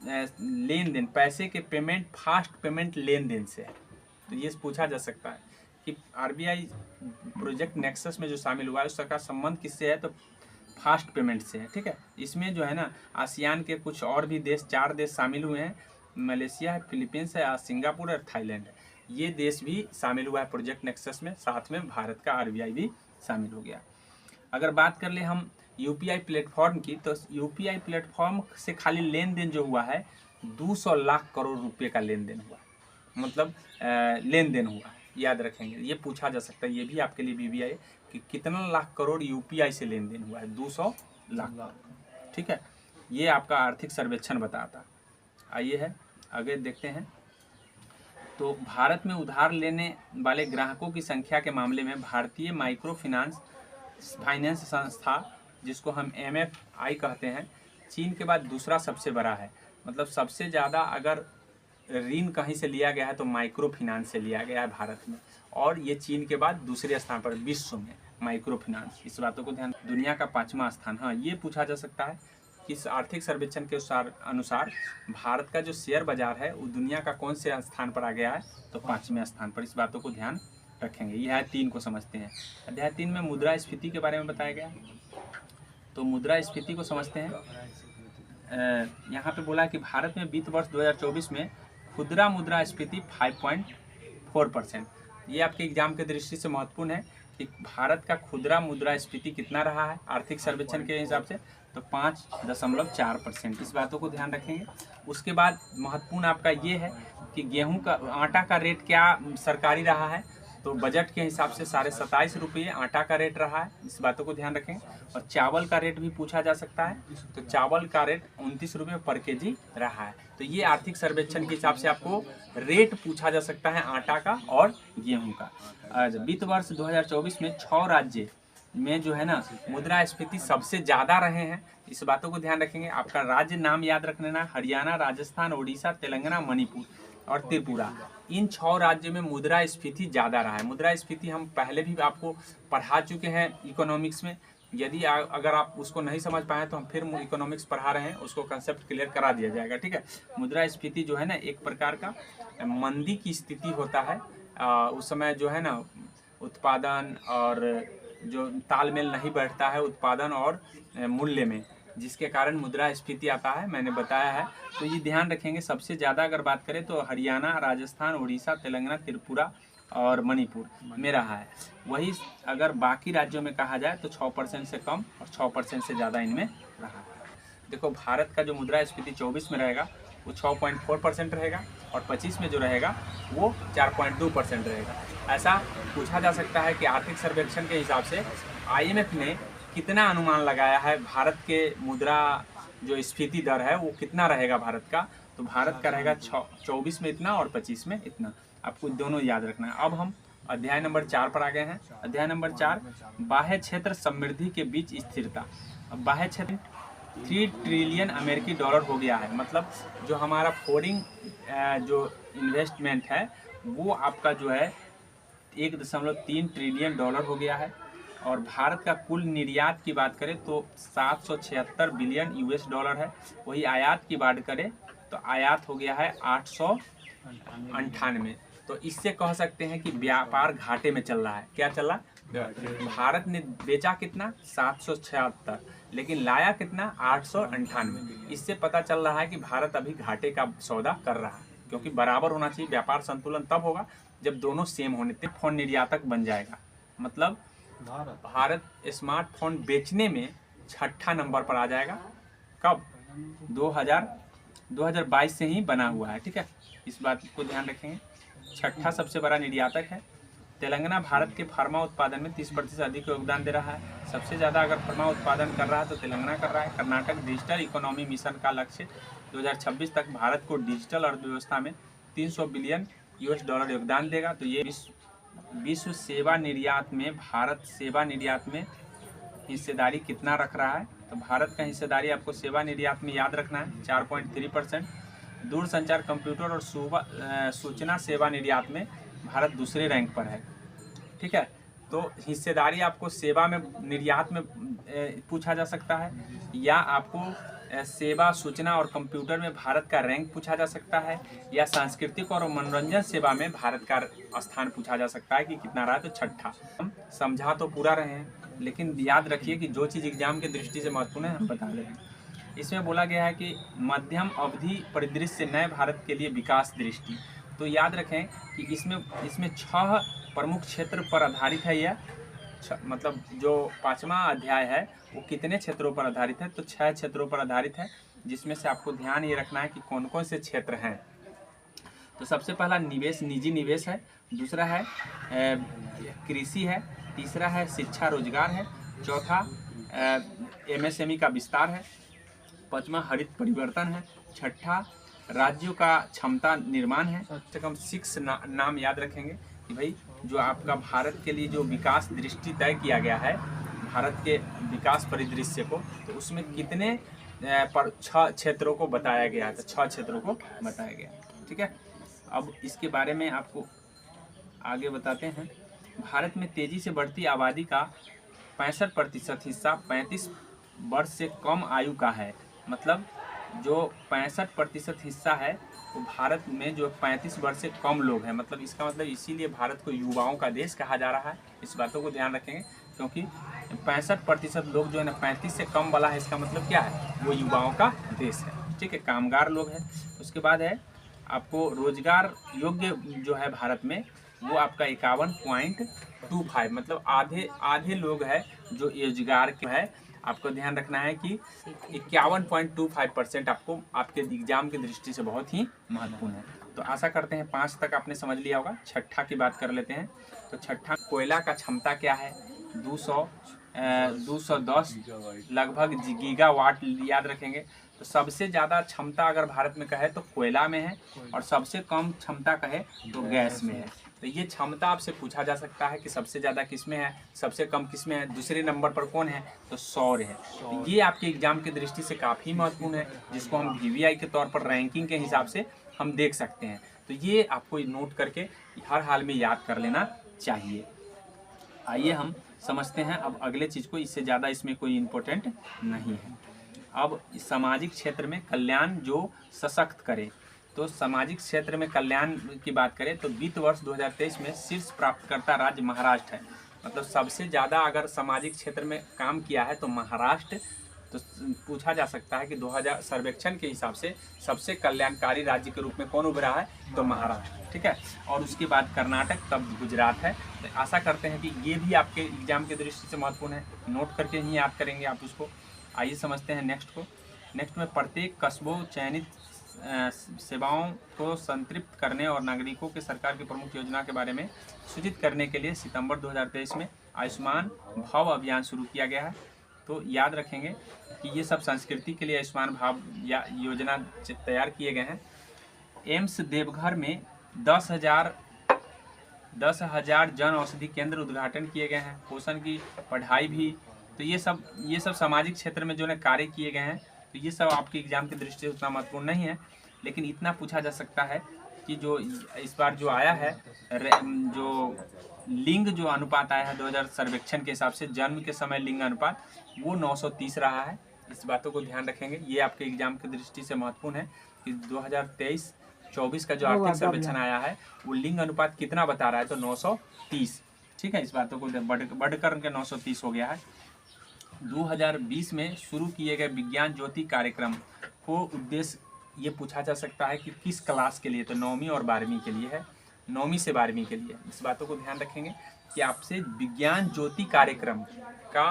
लेन देन, पैसे के पेमेंट, फास्ट पेमेंट लेन देन से है। तो ये पूछा जा सकता है कि आरबीआई प्रोजेक्ट नेक्सस में जो शामिल हुआ है उसका संबंध किससे है, तो फास्ट पेमेंट से है, ठीक है। इसमें जो है ना आसियान के कुछ और भी देश, 4 देश शामिल हुए हैं, मलेशिया है, फिलीपींस है, सिंगापुर और थाईलैंड है। ये देश भी शामिल हुआ है प्रोजेक्ट नेक्सस में, साथ में भारत का आरबीआई भी शामिल हो गया। अगर बात कर ले हम यूपीआई प्लेटफॉर्म की, तो यूपीआई प्लेटफॉर्म से खाली लेन देन जो हुआ है 200 लाख करोड़ रुपए का लेन देन हुआ, मतलब लेन देन हुआ है, याद रखेंगे। ये पूछा जा सकता है, ये भी आपके लिए वीबीआई कि कितना लाख करोड़ यूपीआई से लेन देन हुआ है, 200 लाख, ठीक है। ये आपका आर्थिक सर्वेक्षण बताता। आइए है आगे देखते हैं। तो भारत में उधार लेने वाले ग्राहकों की संख्या के मामले में भारतीय माइक्रो फाइनेंस संस्था, जिसको हम एमएफआई कहते हैं, चीन के बाद दूसरा सबसे बड़ा है। मतलब सबसे ज़्यादा अगर ऋण कहीं से लिया गया है तो माइक्रो फाइनेंस से लिया गया है भारत में, और ये चीन के बाद दूसरे स्थान पर विश्व में माइक्रो फाइनेंस। इस बातों को ध्यान, दुनिया का 5वां स्थान। हाँ, ये पूछा जा सकता है कि इस आर्थिक सर्वेक्षण के अनुसार भारत का जो शेयर बाजार है वो दुनिया का कौन से स्थान पर आ गया है, तो 5वें स्थान पर। इस बातों को ध्यान रखेंगे। यह है 3 को समझते हैं। अध्याय 3 में मुद्रास्फीति के बारे में बताया गया। तो मुद्रास्फीति को समझते हैं। यहाँ पे बोला कि भारत में वित्त वर्ष 2024 में खुदरा मुद्रास्फीति 5.4%। ये आपके एग्जाम के दृष्टि से महत्वपूर्ण है कि भारत का खुदरा मुद्रास्फीति कितना रहा है आर्थिक सर्वेक्षण के हिसाब से, तो 5.4%। इस बातों को ध्यान रखेंगे। उसके बाद महत्वपूर्ण आपका ये है कि गेहूं का, आटा का रेट क्या सरकारी रहा है, तो बजट के हिसाब से 27.5 रुपये आटा का रेट रहा है। इस बातों को ध्यान रखेंगे। और चावल का रेट भी पूछा जा सकता है, तो चावल का रेट 29 रुपये पर केजी रहा है। तो ये आर्थिक सर्वेक्षण के हिसाब से आपको रेट पूछा जा सकता है आटा का और गेहूं का। वित्त वर्ष 2024 में 6 राज्य में जो है ना मुद्रास्फीति सबसे ज़्यादा रहे हैं। इस बातों को ध्यान रखेंगे। आपका राज्य नाम याद रख लेना, हरियाणा, राजस्थान, उड़ीसा, तेलंगाना, मणिपुर और त्रिपुरा। इन 6 राज्यों में मुद्रास्फीति ज़्यादा रहा है। मुद्रास्फीति हम पहले भी आपको पढ़ा चुके हैं इकोनॉमिक्स में। यदि अगर आप उसको नहीं समझ पाए तो हम फिर इकोनॉमिक्स पढ़ा रहे हैं, उसको कंसेप्ट क्लियर करा दिया जाएगा, ठीक है। मुद्रास्फीति जो है ना एक प्रकार का मंदी की स्थिति होता है। उस समय जो है ना उत्पादन और जो तालमेल नहीं बैठता है उत्पादन और मूल्य में, जिसके कारण मुद्रास्फीति आता है, मैंने बताया है। तो ये ध्यान रखेंगे। सबसे ज़्यादा अगर बात करें तो हरियाणा, राजस्थान, उड़ीसा, तेलंगाना, त्रिपुरा और मणिपुर में रहा है। वही अगर बाकी राज्यों में कहा जाए तो 6% से कम और 6% से ज़्यादा इनमें रहा है। देखो भारत का जो मुद्रास्फीति 24 में रहेगा वो 6.4% रहेगा, और 25 में जो रहेगा वो 4.2% रहेगा। ऐसा पूछा जा सकता है कि आर्थिक सर्वेक्षण के हिसाब से IMF ने कितना अनुमान लगाया है भारत के मुद्रा जो स्फीति दर है वो कितना रहेगा भारत का। तो भारत का रहेगा 24 में इतना और 25 में इतना। आपको दोनों याद रखना है। अब हम अध्याय नंबर 4 पर आ गए हैं। अध्याय नंबर 4, बाह्य क्षेत्र समृद्धि के बीच स्थिरता। अब बाह्य क्षेत्र 3 ट्रिलियन अमेरिकी डॉलर हो गया है। मतलब जो हमारा फॉरेन जो इन्वेस्टमेंट है वो आपका जो है 1.3 ट्रिलियन डॉलर हो गया है। और भारत का कुल निर्यात की बात करें तो 776 बिलियन यूएस डॉलर है। वही आयात की बात करें तो आयात हो गया है 898। तो इससे कह सकते हैं कि व्यापार घाटे में चल रहा है। क्या चल रहा है? भारत ने बेचा कितना? 776, लेकिन लाया कितना? 898। इससे पता चल रहा है कि भारत अभी घाटे का सौदा कर रहा है, क्योंकि बराबर होना चाहिए। व्यापार संतुलन तब होगा जब दोनों सेम होने, तब फोन निर्यातक बन जाएगा। मतलब भारत स्मार्टफोन बेचने में छठा नंबर पर आ जाएगा। कब? 2022 से ही बना हुआ है। ठीक है, इस बात को ध्यान रखेंगे। छठा सबसे बड़ा निर्यातक है। तेलंगाना भारत के फार्मा उत्पादन में 30% अधिक योगदान दे रहा है। सबसे ज़्यादा अगर फार्मा उत्पादन कर रहा है तो तेलंगाना कर रहा है। कर्नाटक डिजिटल इकोनॉमी मिशन का लक्ष्य 2026 तक भारत को डिजिटल अर्थव्यवस्था में $300 बिलियन योगदान देगा। तो ये विश्व सेवा निर्यात में भारत सेवा निर्यात में हिस्सेदारी कितना रख रहा है? तो भारत का हिस्सेदारी आपको सेवा निर्यात में याद रखना है 4.3%। दूरसंचार, कंप्यूटर और सूचना सेवा निर्यात में भारत दूसरे रैंक पर है। ठीक है, तो हिस्सेदारी आपको सेवा में निर्यात में पूछा जा सकता है, या आपको सेवा, सूचना और कंप्यूटर में भारत का रैंक पूछा जा सकता है, या सांस्कृतिक और मनोरंजन सेवा में भारत का स्थान पूछा जा सकता है कि कितना रहा है। तो छठा। हम समझा तो पूरा रहे हैं, लेकिन याद रखिए कि जो चीज़ एग्जाम की दृष्टि से महत्वपूर्ण है हम बता रहे हैं। इसमें बोला गया है कि मध्यम अवधि परिदृश्य से नए भारत के लिए विकास दृष्टि। तो याद रखें कि इसमें 6 प्रमुख क्षेत्र पर आधारित है। यह मतलब जो 5वां अध्याय है वो कितने क्षेत्रों पर आधारित है? तो 6 क्षेत्रों पर आधारित है, जिसमें से आपको ध्यान ये रखना है कि कौन कौन से क्षेत्र हैं। तो सबसे पहला निवेश, निजी निवेश है। दूसरा है कृषि है। तीसरा है शिक्षा रोजगार है। चौथा MSME का विस्तार है। 5वां हरित परिवर्तन है। छठा राज्यों का क्षमता निर्माण है। कम से कम 6 नाम याद रखेंगे कि भाई जो आपका भारत के लिए जो विकास दृष्टि तय किया गया है, भारत के विकास परिदृश्य को, तो उसमें कितने पर 6 क्षेत्रों को बताया गया है। तो 6 क्षेत्रों को बताया गया। ठीक है, अब इसके बारे में आपको आगे बताते हैं। भारत में तेजी से बढ़ती आबादी का 65% हिस्सा 35 वर्ष से कम आयु का है। मतलब जो 65% हिस्सा है वो भारत में जो 35 वर्ष से कम लोग हैं। मतलब इसका मतलब इसीलिए भारत को युवाओं का देश कहा जा रहा है। इस बातों को ध्यान रखेंगे, क्योंकि 65% लोग जो है ना 35 से कम वाला है, इसका मतलब क्या है? वो युवाओं का देश है। ठीक है, कामगार लोग हैं। उसके बाद है आपको रोजगार योग्य जो है भारत में वो आपका 51.25, मतलब आधे लोग हैं जो रोजगार के है। आपको ध्यान रखना है कि 51.25% आपको आपके एग्जाम की दृष्टि से बहुत ही महत्वपूर्ण है। तो आशा करते हैं 5 तक आपने समझ लिया होगा। छठा की बात कर लेते हैं। तो छठा, कोयला का क्षमता क्या है? 210 लगभग गीगावाट याद रखेंगे। तो सबसे ज़्यादा क्षमता अगर भारत में कहे तो कोयला में है, और सबसे कम क्षमता कहे तो गैस में है। तो ये क्षमता आपसे पूछा जा सकता है कि सबसे ज़्यादा किस में है, सबसे कम किस में है, दूसरे नंबर पर कौन है? तो सौर है। तो ये आपके एग्जाम की दृष्टि से काफ़ी महत्वपूर्ण है, जिसको हम VVI के तौर पर रैंकिंग के हिसाब से हम देख सकते हैं। तो ये आपको नोट करके हर हाल में याद कर लेना चाहिए। आइए हम समझते हैं अब अगले चीज़ को। इससे ज़्यादा इसमें कोई इम्पोर्टेंट नहीं है। अब सामाजिक क्षेत्र में कल्याण जो सशक्त करे। तो सामाजिक क्षेत्र में कल्याण की बात करें तो वित्त वर्ष 2023 में शीर्ष प्राप्तकर्ता राज्य महाराष्ट्र है। मतलब सबसे ज़्यादा अगर सामाजिक क्षेत्र में काम किया है तो महाराष्ट्र। तो पूछा जा सकता है कि 2000 सर्वेक्षण के हिसाब से सबसे कल्याणकारी राज्य के रूप में कौन उभरा है? तो महाराष्ट्र। ठीक है, और उसके बाद कर्नाटक, तब गुजरात है। तो आशा करते हैं कि ये भी आपके एग्जाम की दृष्टि से महत्वपूर्ण है, नोट करके ही याद करेंगे आप उसको। आइए समझते हैं नेक्स्ट को। नेक्स्ट में प्रत्येक कस्बों चयनित सेवाओं को संतृप्त करने और नागरिकों के सरकार की प्रमुख योजना के बारे में सूचित करने के लिए सितंबर 2023 में आयुष्मान भव अभियान शुरू किया गया है। तो याद रखेंगे कि ये सब संस्कृति के लिए आयुष्मान भव योजना तैयार किए गए हैं। एम्स देवघर में 10,000 जन औषधि केंद्र उद्घाटन किए गए हैं। पोषण की पढ़ाई भी। तो ये सब सामाजिक क्षेत्र में जो है कार्य किए गए हैं। तो ये सब आपके एग्जाम की दृष्टि से उतना महत्वपूर्ण नहीं है, लेकिन इतना पूछा जा सकता है कि जो इस बार जो आया है जो लिंग जो अनुपात आया है 2000 सर्वेक्षण के हिसाब से, जन्म के समय लिंग अनुपात वो 930 रहा है। इस बातों को ध्यान रखेंगे। ये आपके एग्जाम की दृष्टि से महत्वपूर्ण है कि 2023 2024 का जो आर्थिक सर्वेक्षण आया है वो लिंग अनुपात कितना बता रहा है, तो 930। ठीक है, इस बातों को बढ़कर के 930 हो गया है। 2020 में शुरू किए गए विज्ञान ज्योति कार्यक्रम को उद्देश्य ये पूछा जा सकता है कि किस क्लास के लिए, तो 9वीं और 12वीं के लिए है, 9वीं से 12वीं के लिए। इस बातों को ध्यान रखेंगे कि आपसे विज्ञान ज्योति कार्यक्रम का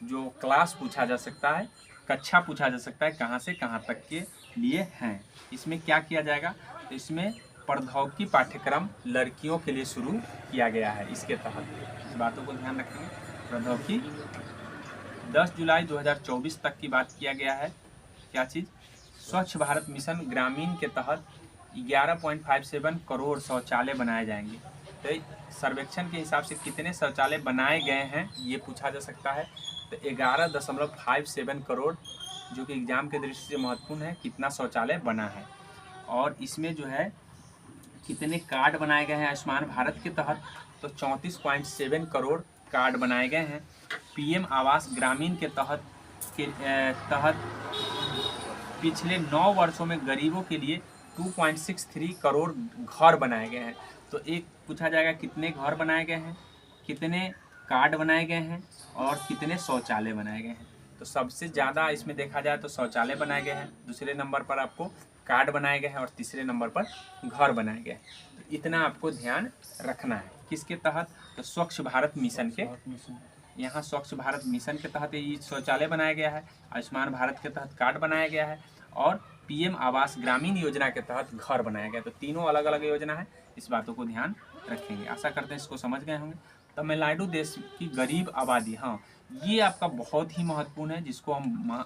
जो क्लास पूछा जा सकता है, कक्षा पूछा जा सकता है, कहाँ से कहाँ तक के लिए हैं। इसमें क्या किया जाएगा, तो इसमें प्रौद्योगिकी पाठ्यक्रम लड़कियों के लिए शुरू किया गया है। इसके तहत इस बातों को ध्यान रखेंगे। प्रौद्योगिकी 10 जुलाई 2024 तक की बात किया गया है। क्या चीज़, स्वच्छ भारत मिशन ग्रामीण के तहत 11.57 करोड़ शौचालय बनाए जाएंगे। तो सर्वेक्षण के हिसाब से कितने शौचालय बनाए गए हैं ये पूछा जा सकता है। तो 11.57 करोड़, जो कि एग्जाम के दृष्टि से महत्वपूर्ण है, कितना शौचालय बना है। और इसमें जो है कितने कार्ड बनाए गए हैं आयुष्मान भारत के तहत, तो 34.7 करोड़ कार्ड बनाए गए हैं। पीएम आवास ग्रामीण के तहत पिछले 9 वर्षों में गरीबों के लिए 2.63 करोड़ घर बनाए गए हैं। तो एक पूछा जाएगा कितने घर बनाए गए हैं, कितने कार्ड बनाए गए हैं और कितने शौचालय बनाए गए हैं। तो सबसे ज़्यादा इसमें देखा जाए तो शौचालय बनाए गए हैं, दूसरे नंबर पर आपको कार्ड बनाए गए हैं और तीसरे नंबर पर घर बनाए गए हैं। तो इतना आपको ध्यान रखना है। किसके तहत, तो स्वच्छ भारत मिशन के, यहाँ स्वच्छ भारत मिशन के तहत ये शौचालय बनाया गया है, आयुष्मान भारत के तहत कार्ड बनाया गया है और पीएम आवास ग्रामीण योजना के तहत घर बनाया गया। तो तीनों अलग अलग योजना है, इस बातों को ध्यान रखेंगे। आशा करते हैं इसको समझ गए होंगे। तमिलनाडु देश की गरीब आबादी, हाँ ये आपका बहुत ही महत्वपूर्ण है, जिसको हम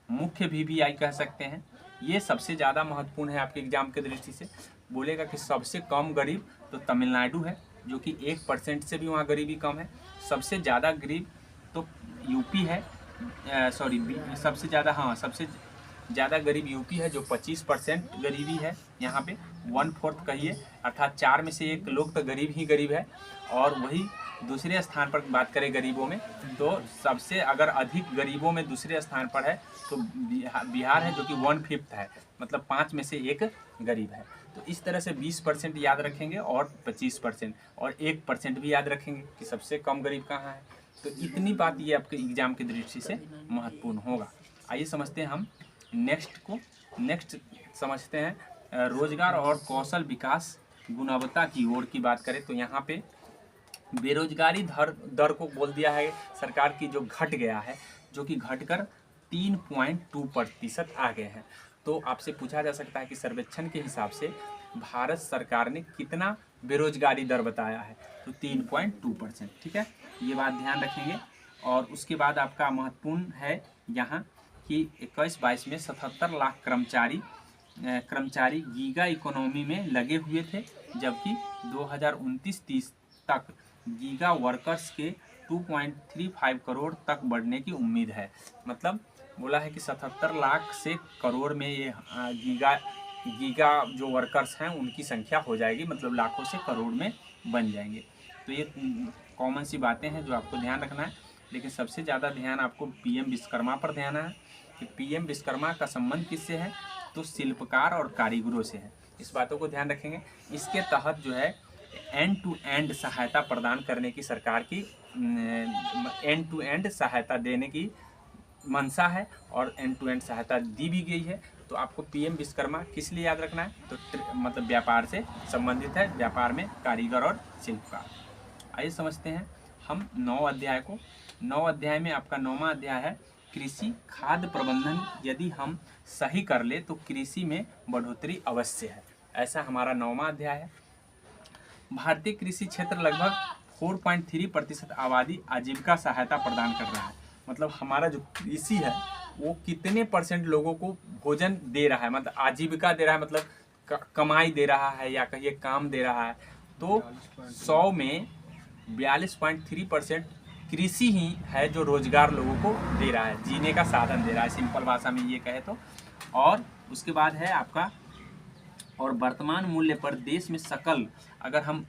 मुख्य VVI कह सकते हैं। ये सबसे ज़्यादा महत्वपूर्ण है आपके एग्जाम के दृष्टि से। बोलेगा कि सबसे कम गरीब तो तमिलनाडु है, जो कि 1% से भी वहाँ गरीबी कम है। सबसे ज़्यादा गरीब तो यूपी है, सबसे ज़्यादा गरीब यूपी है, जो 25% गरीबी है यहाँ पे, 1/4 कहिए, अर्थात 4 में से 1 लोग तो गरीब ही गरीब है। और वही दूसरे स्थान पर बात करें गरीबों में, तो सबसे अगर अधिक गरीबों में दूसरे स्थान पर है तो बिहार है, जो कि 1/5 है, मतलब 5 में से 1 गरीब है। तो इस तरह से 20% याद रखेंगे और 25% और 1% भी याद रखेंगे कि सबसे कम गरीब कहाँ है। तो इतनी बात ये आपके एग्जाम की दृष्टि से महत्वपूर्ण होगा। आइए समझते हैं हम नेक्स्ट समझते हैं रोजगार और कौशल विकास गुणवत्ता की ओर की बात करें तो यहाँ पे बेरोजगारी दर को बोल दिया है सरकार की, जो घट गया है, जो कि घटकर 3.2% आ गए हैं। तो आपसे पूछा जा सकता है कि सर्वेक्षण के हिसाब से भारत सरकार ने कितना बेरोजगारी दर बताया है, तो 3.2%। ठीक है, ये बात ध्यान रखेंगे। और उसके बाद आपका महत्वपूर्ण है यहाँ कि 21-22 में 77 लाख कर्मचारी गीगा इकोनॉमी में लगे हुए थे, जबकि 2029-30 तक गीगा वर्कर्स के 2.35 करोड़ तक बढ़ने की उम्मीद है। मतलब बोला है कि 77 लाख से करोड़ में ये गीगा जो वर्कर्स हैं उनकी संख्या हो जाएगी, मतलब लाखों से करोड़ में बन जाएंगे। तो ये कॉमन सी बातें हैं जो आपको ध्यान रखना है। लेकिन सबसे ज़्यादा ध्यान आपको PM विश्वकर्मा पर देना है कि PM विश्वकर्मा का संबंध किससे है, तो शिल्पकार और कारीगरों से है। इस बातों को ध्यान रखेंगे। इसके तहत जो है एंड टू एंड सहायता प्रदान करने की सरकार की एंड टू एंड सहायता देने की मंशा है और एंड टू एंड सहायता दी भी गई है। तो आपको PM विश्वकर्मा किस लिए याद रखना है, तो मतलब व्यापार से संबंधित है, व्यापार में कारीगर और शिल्पकार। आइए समझते हैं हम 9 अध्याय को। 9 अध्याय में आपका 9वां अध्याय है कृषि खाद्य प्रबंधन। यदि हम सही कर ले तो कृषि में बढ़ोतरी अवश्य है, ऐसा हमारा 9वां अध्याय है। भारतीय कृषि क्षेत्र लगभग 4.3% आबादी आजीविका सहायता प्रदान कर रहा है। मतलब हमारा जो कृषि है वो कितने % लोगों को भोजन दे रहा है, मतलब आजीविका दे रहा है, मतलब कमाई दे रहा है या कहिए काम दे रहा है। तो 100 में 42.3% कृषि ही है जो रोजगार लोगों को दे रहा है, जीने का साधन दे रहा है, सिंपल भाषा में ये कहे तो। और उसके बाद है आपका और वर्तमान मूल्य पर देश में अगर हम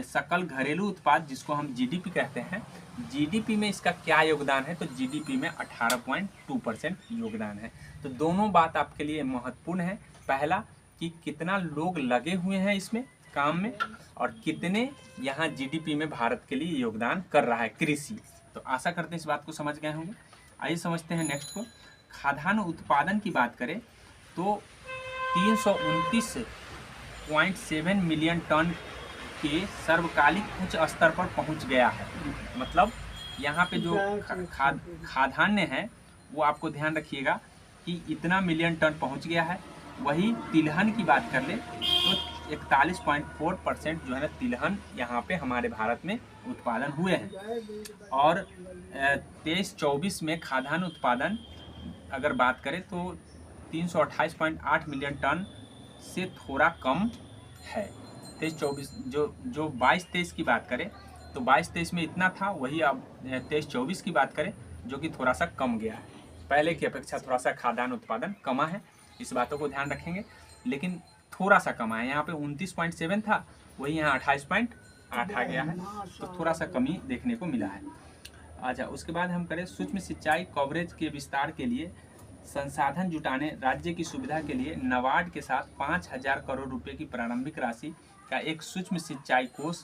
सकल घरेलू उत्पाद जिसको हम GDP कहते हैं, GDP में इसका क्या योगदान है, तो GDP में 18.2% योगदान है। तो दोनों बात आपके लिए महत्वपूर्ण है। पहला कि कितना लोग लगे हुए हैं इसमें काम में और कितने यहाँ जीडीपी में भारत के लिए योगदान कर रहा है कृषि। तो आशा करते हैं इस बात को समझ गए होंगे। आइए समझते हैं नेक्स्ट को। खाद्यान्न उत्पादन की बात करें तो 329.7 मिलियन टन के सर्वकालिक उच्च स्तर पर पहुंच गया है। मतलब यहाँ पे जो खाद्यान्न है वो आपको ध्यान रखिएगा कि इतना मिलियन टन पहुंच गया है। वही तिलहन की बात कर ले तो 41.4% जो है ना तिलहन यहाँ पे हमारे भारत में उत्पादन हुए हैं। और 23-24 में खाद्यान्न उत्पादन अगर बात करें तो 328.8 मिलियन टन से थोड़ा कम है। 23-24 जो 22-23 की बात करें तो 22-23 में इतना था, वही अब 23-24 की बात करें जो कि थोड़ा सा कम गया है। पहले की अपेक्षा थोड़ा सा खाद्यान्न उत्पादन कमा है, इस बातों को ध्यान रखेंगे। लेकिन थोड़ा सा कमा है, यहाँ पे 29.7 था, वही यहाँ 28.8 आ गया है, तो थोड़ा सा कमी देखने को मिला है। अच्छा, उसके बाद हम करें सूक्ष्म सिंचाई कवरेज के विस्तार के लिए संसाधन जुटाने राज्य की सुविधा के लिए नाबार्ड के साथ 5,000 करोड़ रुपए की प्रारंभिक राशि का एक सूक्ष्म सिंचाई कोष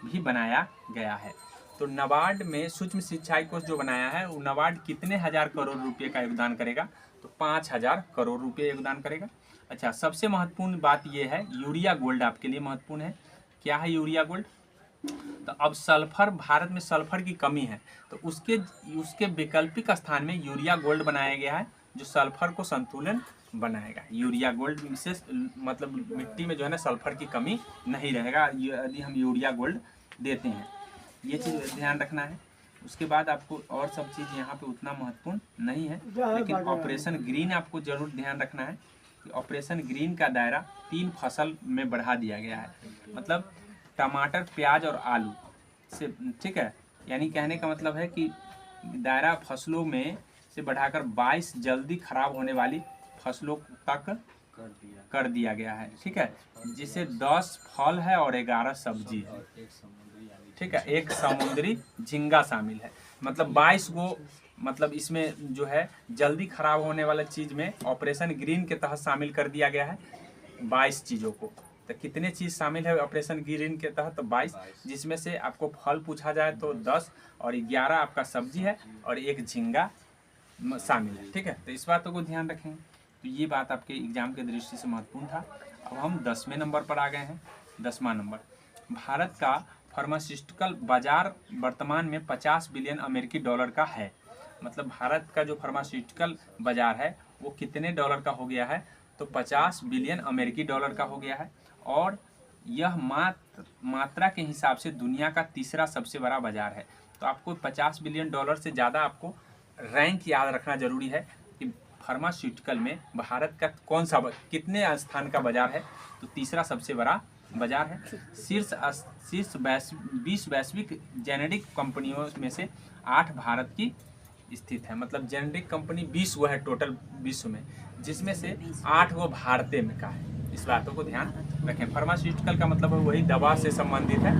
भी बनाया गया है। तो नाबार्ड में सूक्ष्म सिंचाई कोष जो बनाया है वो नाबार्ड कितने हजार करोड़ रुपए का योगदान करेगा? तो 5,000 करोड़ रुपए योगदान करेगा। अच्छा, सबसे महत्वपूर्ण बात ये है, यूरिया गोल्ड आपके लिए महत्वपूर्ण है। क्या है यूरिया गोल्ड? तो अब सल्फर, भारत में सल्फर की कमी है तो उसके वैकल्पिक स्थान में यूरिया गोल्ड बनाया गया है जो सल्फर को संतुलन बनाएगा। यूरिया गोल्ड से मतलब मिट्टी में जो है ना सल्फर की कमी नहीं रहेगा यदि हम यूरिया गोल्ड देते हैं, ये चीज़ ध्यान रखना है। उसके बाद आपको और सब चीज़ यहाँ पे उतना महत्वपूर्ण नहीं है, लेकिन ऑपरेशन ग्रीन आपको जरूर ध्यान रखना है कि ऑपरेशन ग्रीन का दायरा 3 फसल में बढ़ा दिया गया है। मतलब टमाटर, प्याज और आलू से, ठीक है, यानी कहने का मतलब है कि दायरा फसलों में से बढ़ाकर 22 जल्दी खराब होने वाली फसलों तक कर दिया गया है, ठीक है, जिससे 10 फल है और 11 सब्जी है, ठीक है, एक समुद्री झींगा शामिल है। मतलब 22 गो, मतलब इसमें जो है जल्दी खराब होने वाला चीज में ऑपरेशन ग्रीन के तहत शामिल कर दिया गया है 22 चीजों को। तो कितने चीज शामिल है ऑपरेशन ग्रीन के तहत? तो 22, जिसमें से आपको फल पूछा जाए तो 10 और 11 आपका सब्जी है और एक झींगा शामिल है, ठीक है। तो इस बातों को ध्यान रखेंगे। तो ये बात आपके एग्जाम के दृष्टि से महत्वपूर्ण था। अब हम 10वें नंबर पर आ गए हैं। 10वां नंबर, भारत का फार्मास्यूटिकल बाजार वर्तमान में 50 बिलियन अमेरिकी डॉलर का है। मतलब भारत का जो फार्मास्यूटिकल बाजार है वो कितने डॉलर का हो गया है? तो 50 बिलियन अमेरिकी डॉलर का हो गया है। और यह मात्रा के हिसाब से दुनिया का तीसरा सबसे बड़ा बाजार है। तो आपको 50 बिलियन डॉलर से ज़्यादा आपको रैंक याद रखना जरूरी है कि फार्मास्यूटिकल में भारत का कौन सा कितने स्थान का बाजार है? तो तीसरा सबसे बड़ा बाजार है। शीर्ष 20 वैश्विक जेनेरिक कंपनियों में से 8 भारत की स्थित है। मतलब जेनेरिक कंपनी 20 वो है टोटल विश्व में, जिसमें से 8 वो भारत में का है। इस बातों को ध्यान रखें। फार्मास्यूटिकल का मतलब है वही दवा से संबंधित है,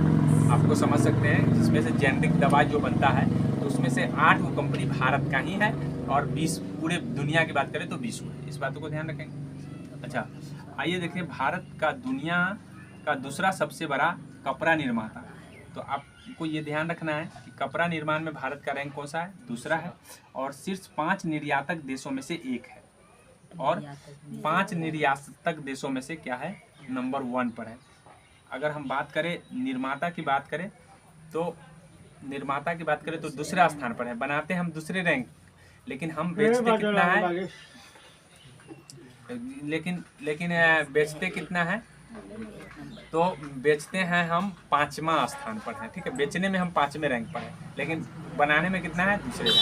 आपको समझ सकते हैं, जिसमें से जेनेरिक दवा जो बनता है तो उसमें से 8 वो कंपनी भारत का ही है और 20 पूरे दुनिया की बात करें तो 20 है। इस बातों को ध्यान रखेंगे। अच्छा, आइए देखिए, भारत का दुनिया का दूसरा सबसे बड़ा कपड़ा निर्माता। तो आपको ये ध्यान रखना है कि कपड़ा निर्माण में भारत का रैंक कौन सा है? दूसरा है। और शीर्ष 5 निर्यातक देशों में से एक है। और 5 निर्यातक देशों में से क्या है? नंबर 1 पर है। अगर हम बात करें निर्माता की बात करें तो दूसरे स्थान पर है। बनाते हम दूसरे रैंक, लेकिन हम बेचते कितना है? लेकिन बेचते कितना है? तो बेचते हैं हम 5वां स्थान पर है, ठीक है। बेचने में हम 5वें रैंक पर है, लेकिन बनाने में कितना है? दूसरे रैंक।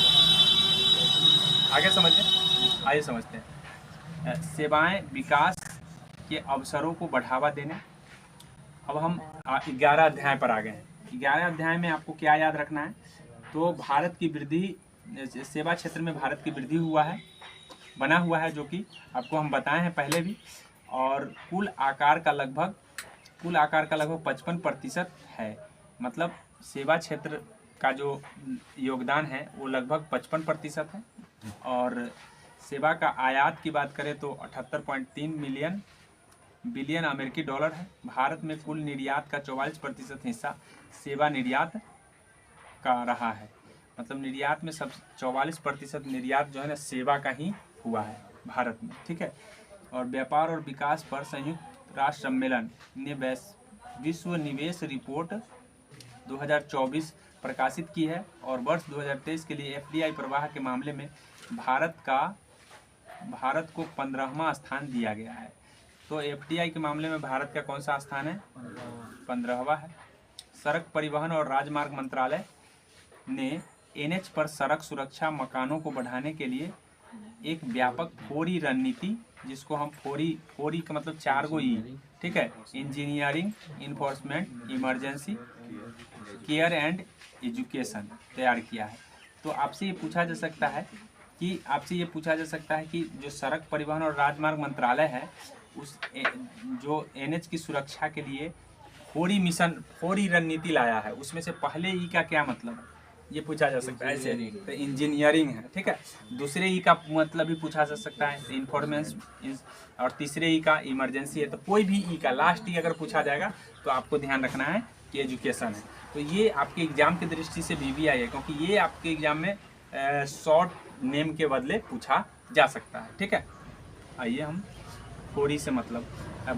आगे समझिए, आइए समझते हैं। सेवाएं विकास के अवसरों को बढ़ावा देने। अब हम 11 अध्याय पर आ गए हैं। 11 अध्याय में आपको क्या याद रखना है? तो भारत की वृद्धि, सेवा क्षेत्र में भारत की वृद्धि बना हुआ है, जो कि आपको हम बताए हैं पहले भी। और कुल आकार का लगभग 55% है। मतलब सेवा क्षेत्र का जो योगदान है वो लगभग 55% है। और सेवा का आयात की बात करें तो 78.3 मिलियन बिलियन अमेरिकी डॉलर है। भारत में कुल निर्यात का 44% हिस्सा सेवा निर्यात का रहा है। मतलब निर्यात में सब 44% निर्यात जो है ना सेवा का ही हुआ है भारत में, ठीक है। और व्यापार और विकास पर संयुक्त राष्ट्र सम्मेलन ने विश्व निवेश रिपोर्ट 2024 प्रकाशित की है और वर्ष 2023 के लिए एफडीआई प्रवाह के मामले में भारत को 15वां स्थान दिया गया है। तो एफडीआई के मामले में भारत का कौन सा स्थान है? 15वां है। सड़क परिवहन और राजमार्ग मंत्रालय ने एनएच पर सड़क सुरक्षा मकानों को बढ़ाने के लिए एक व्यापक 4E रणनीति, जिसको हम 4E का मतलब 4 गो ई, ठीक है, engineering, enforcement, emergency, care and education तैयार किया है। तो आपसे ये पूछा जा सकता है कि जो सड़क परिवहन और राजमार्ग मंत्रालय है उस जो एनएच की सुरक्षा के लिए 4E रणनीति लाया है, उसमें से पहले ई का क्या मतलब है ये पूछा जा सकता है। ऐसे तो इंजीनियरिंग है, ठीक है। दूसरे ई का मतलब भी पूछा जा सकता है इन्फॉर्मेशन, और तीसरे ई का इमरजेंसी है। तो कोई भी ई का लास्ट ई अगर पूछा जाएगा तो आपको ध्यान रखना है कि एजुकेशन है। तो ये आपके एग्जाम की दृष्टि से VVI है, क्योंकि ये आपके एग्जाम में शॉर्ट नेम के बदले पूछा जा सकता है, ठीक है। आइए हम 4E से मतलब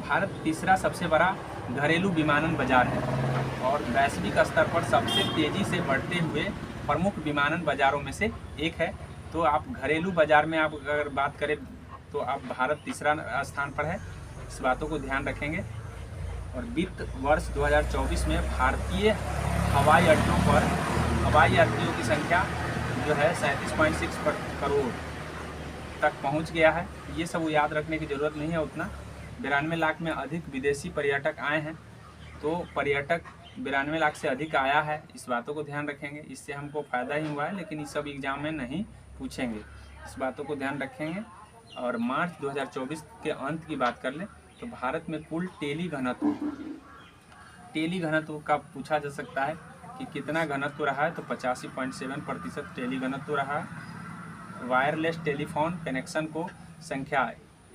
भारत तीसरा सबसे बड़ा घरेलू विमानन बाजार है और वैश्विक स्तर पर सबसे तेजी से बढ़ते हुए प्रमुख विमानन बाजारों में से एक है। तो आप घरेलू बाजार में आप अगर बात करें तो आप भारत तीसरा स्थान पर है, इस बातों को ध्यान रखेंगे। और वित्त वर्ष 2024 में भारतीय हवाई अड्डों पर हवाई यात्रियों की संख्या जो है 37.6 करोड़ तक पहुंच गया है। ये सब याद रखने की ज़रूरत नहीं है उतना। 92 लाख में अधिक विदेशी पर्यटक आए हैं। तो पर्यटक 92 लाख से अधिक आया है, इस बातों को ध्यान रखेंगे। इससे हमको फ़ायदा ही हुआ है, लेकिन ये सब एग्जाम में नहीं पूछेंगे, इस बातों को ध्यान रखेंगे। और मार्च 2024 के अंत की बात कर लें तो भारत में कुल टेली घनत्व का पूछा जा सकता है कि कितना घनत्व रहा है। तो 85.7% टेली घनत्व रहा है। वायरलेस टेलीफोन कनेक्शन को संख्या